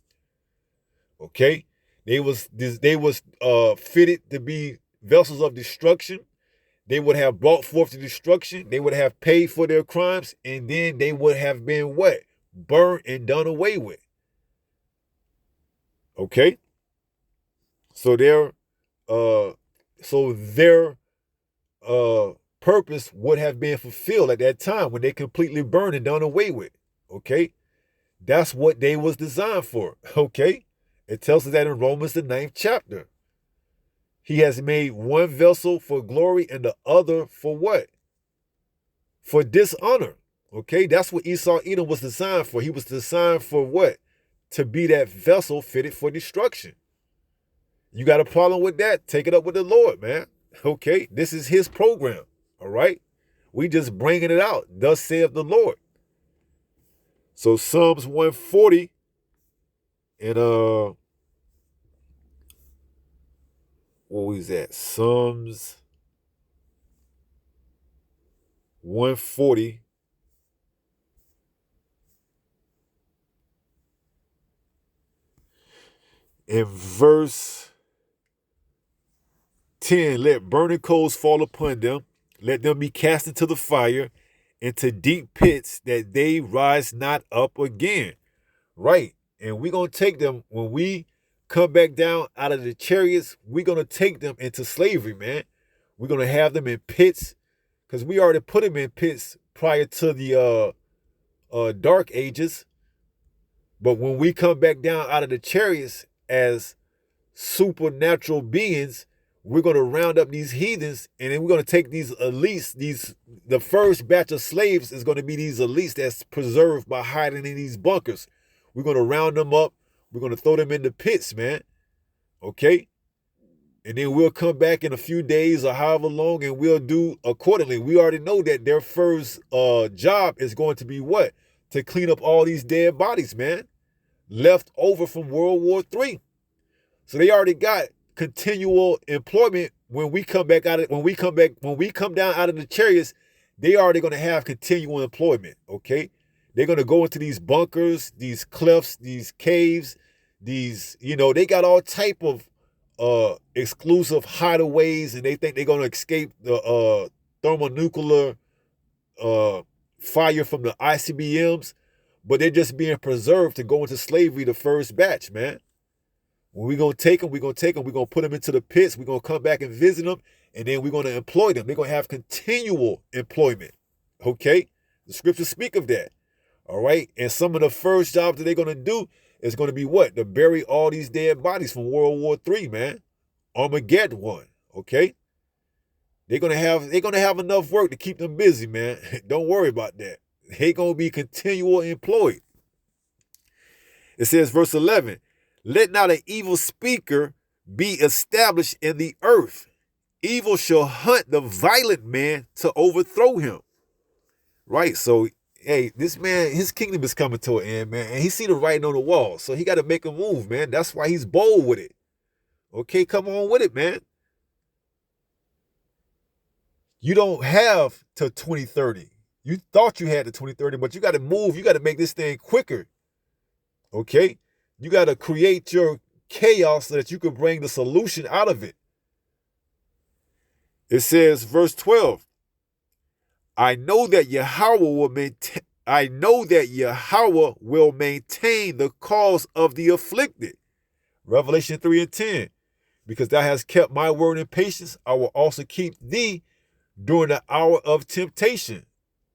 Okay, they was fitted to be vessels of destruction. They would have brought forth the destruction. They would have paid for their crimes, and then they would have been what? Burned and done away with. Okay, so their purpose would have been fulfilled at that time when they completely burned and done away with. Okay, that's what they was designed for. Okay, it tells us that in Romans the 9th chapter. He has made one vessel for glory and the other for what? For dishonor. Okay, that's what Esau Edom was designed for. He was designed for what? To be that vessel fitted for destruction. You got a problem with that? Take it up with the Lord, man. Okay, this is his program. All right, we just bringing it out. Thus saith the Lord. So Psalms 140 and what was that? Psalms 140 in verse 10, let burning coals fall upon them, let them be cast into the fire, into deep pits, that they rise not up again. Right, and we're going to take them, when we come back down out of the chariots, we're going to take them into slavery, man. We're going to have them in pits, because we already put them in pits prior to the dark ages. But when we come back down out of the chariots as supernatural beings, we're going to round up these heathens, and then we're going to take these elites, the first batch of slaves is going to be these elites that's preserved by hiding in these bunkers. We're going to round them up. We're going to throw them in the pits, man. Okay? And then we'll come back in a few days or however long, and we'll do accordingly. We already know that their first job is going to be what? To clean up all these dead bodies, man, left over from World War III. So they already got continual employment when we come down out of the chariots. They already going to have continual employment. Okay, they're going to go into these bunkers, these cliffs, these caves, they got all type of exclusive hideaways, and they think they're going to escape the thermonuclear fire from the ICBMs, but they're just being preserved to go into slavery, the first batch, man. When we're going to take them, we're going to put them into the pits, we're going to come back and visit them, and then we're going to employ them. They're going to have continual employment, okay? The scriptures speak of that, all right? And some of the first jobs that they're going to do is going to be what? To bury all these dead bodies from World War III, man. Armageddon one, okay? They're going to have enough work to keep them busy, man. Don't worry about that. They're going to be continual employed. It says, verse 11, let not an evil speaker be established in the earth. Evil shall hunt the violent man to overthrow him. Right? So, hey, this man, his kingdom is coming to an end, man. And he see the writing on the wall. So he got to make a move, man. That's why he's bold with it. Okay, come on with it, man. You don't have till 2030. You thought you had to 2030, but you got to move. You got to make this thing quicker. Okay? You got to create your chaos so that you can bring the solution out of it. It says, verse 12, I know that Yahweh will maintain the cause of the afflicted. Revelation 3 and 10. Because thou hast kept my word in patience, I will also keep thee during the hour of temptation,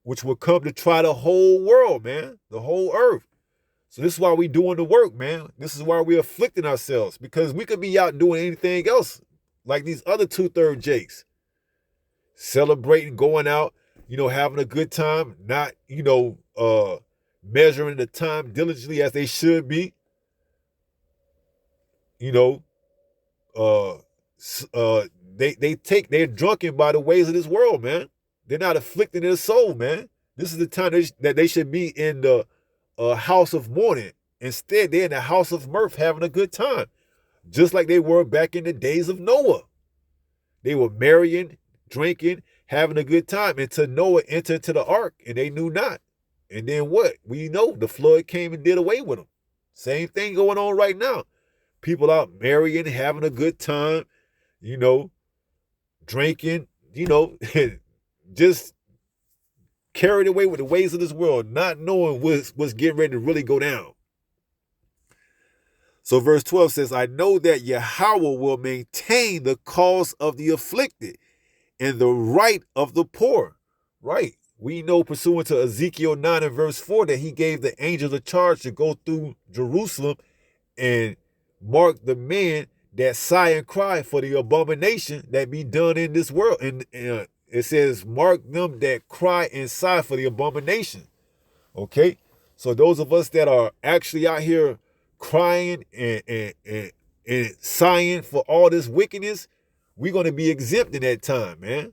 which will come to try the whole world, man, the whole earth. So this is why we doing the work, man. This is why we're afflicting ourselves, because we could be out doing anything else like these other 2/3 Jakes. Celebrating, going out, having a good time, not, measuring the time diligently as they should be. They're drunken by the ways of this world, man. They're not afflicting their soul, man. This is the time that they should be in the house of mourning. Instead, they're in the house of mirth having a good time, just like they were back in the days of Noah. They were marrying, drinking, having a good time until Noah entered into the ark and they knew not. And then what? We know the flood came and did away with them. Same thing going on right now. People out marrying, having a good time, drinking, just carried away with the ways of this world, not knowing what's getting ready to really go down. So verse 12 says, I know that Yahweh will maintain the cause of the afflicted and the right of the poor. Right. We know, pursuant to Ezekiel 9 and verse 4, that he gave the angels a charge to go through Jerusalem and mark the men that sigh and cry for the abomination that be done in this world. And it says, mark them that cry and sigh for the abomination. Okay? So those of us that are actually out here crying and sighing for all this wickedness, we're going to be exempt in that time, man.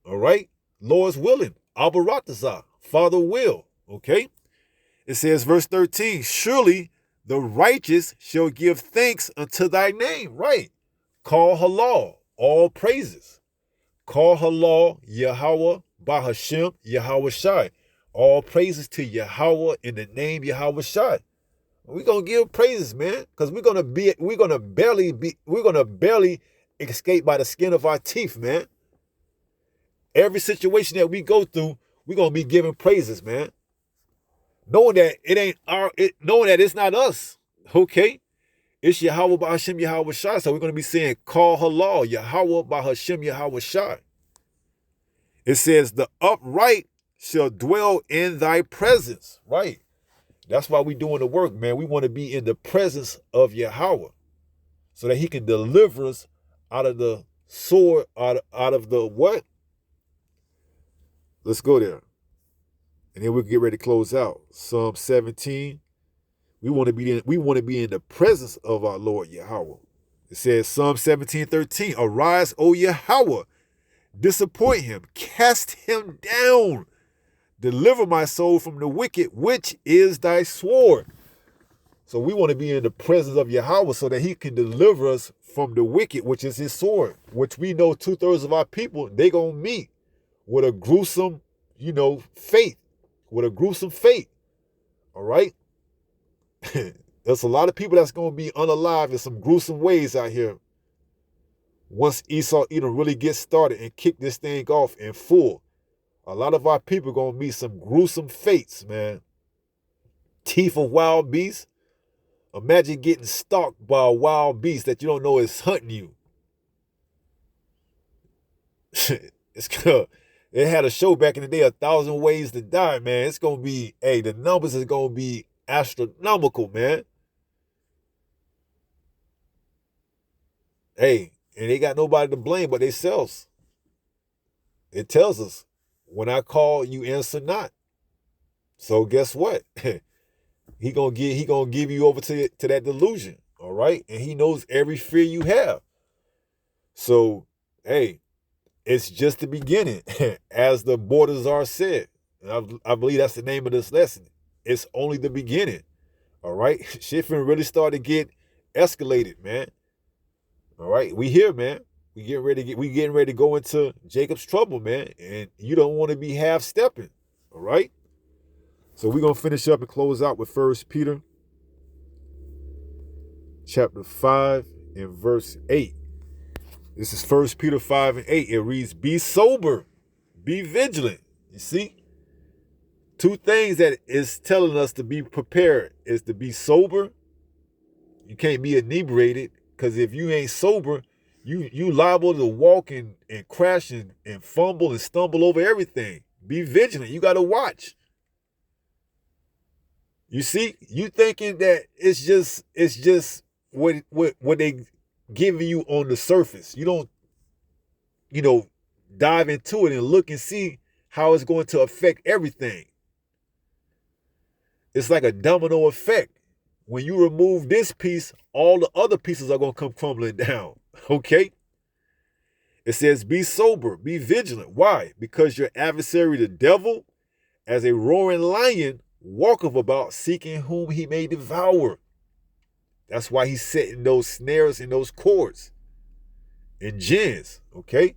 All right? Lord's willing. Abaratazah. Father will. Okay? It says, verse 13, surely the righteous shall give thanks unto thy name. Right. Call halal, all praises. Call halal, Yahweh, Bahashem, Yahweh Shai. All praises to Yahweh in the name Yahweh Shai. We're gonna give praises, man, because we're gonna barely escape by the skin of our teeth, man. Every situation that we go through, we're gonna be giving praises, man. Knowing that knowing that it's not us, okay? It's Yahweh Bahashem Yahweh Shai. So we're going to be saying, call halal, Yahweh Bahashem Yahweh Shai. It says, the upright shall dwell in thy presence. Right. That's why we're doing the work, man. We want to be in the presence of Yahweh so that he can deliver us out of the sword, out of the what? Let's go there. And then we'll get ready to close out. Psalm 17. We want to be in the presence of our Lord Yahweh. It says, Psalm 17:13, arise, O Yahweh, disappoint him, cast him down, deliver my soul from the wicked, which is thy sword. So we want to be in the presence of Yahweh so that he can deliver us from the wicked, which is his sword, which we know 2/3 of our people, they gonna meet with a gruesome, fate, with a gruesome fate. All right. There's a lot of people that's going to be unalive in some gruesome ways out here once Esau Edom really gets started and kick this thing off in full. A lot of our people are going to meet some gruesome fates, man. Teeth of wild beasts. Imagine getting stalked by a wild beast that you don't know is hunting you. It's good. It had a show back in the day, 1,000 Ways to Die, man. It's going to be, the numbers is going to be astronomical, man. And they got nobody to blame but themselves. It tells us, when I call, you answer not. So guess what? he gonna give you over to that delusion. All right, and he knows every fear you have. So, hey, it's just the beginning, as the Bordazar said. And I believe that's the name of this lesson. It's only the beginning. All right, shit finna really start to get escalated, man. All right, we here, man. We getting ready to go into Jacob's trouble, man. And you don't want to be half stepping. All right. So we're gonna finish up and close out with 1 Peter chapter 5 and verse 8. This is 1 Peter 5 and 8. It reads, be sober, be vigilant. You see? Two things that is telling us to be prepared is to be sober. You can't be inebriated, because if you ain't sober, you liable to walk and crash and fumble and stumble over everything. Be vigilant. You got to watch. You see, you thinking that it's just what they giving you on the surface. You don't, dive into it and look and see how it's going to affect everything. It's like a domino effect. When you remove this piece, all the other pieces are going to come crumbling down. Okay? It says, be sober, be vigilant. Why? Because your adversary, the devil, as a roaring lion, walketh about seeking whom he may devour. That's why he's setting those snares and those cords and gins. Okay?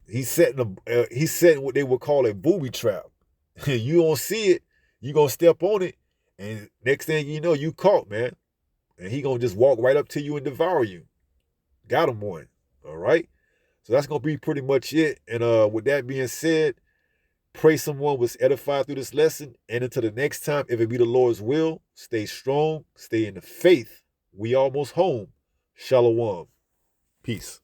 He's setting what they would call a booby trap. You don't see it, you gonna step on it, and next thing you know, you caught, man. And he gonna just walk right up to you and devour you. Got him one. All right. So that's gonna be pretty much it. And with that being said, pray someone was edified through this lesson. And until the next time, if it be the Lord's will, stay strong, stay in the faith. We almost home. Shalom. Peace.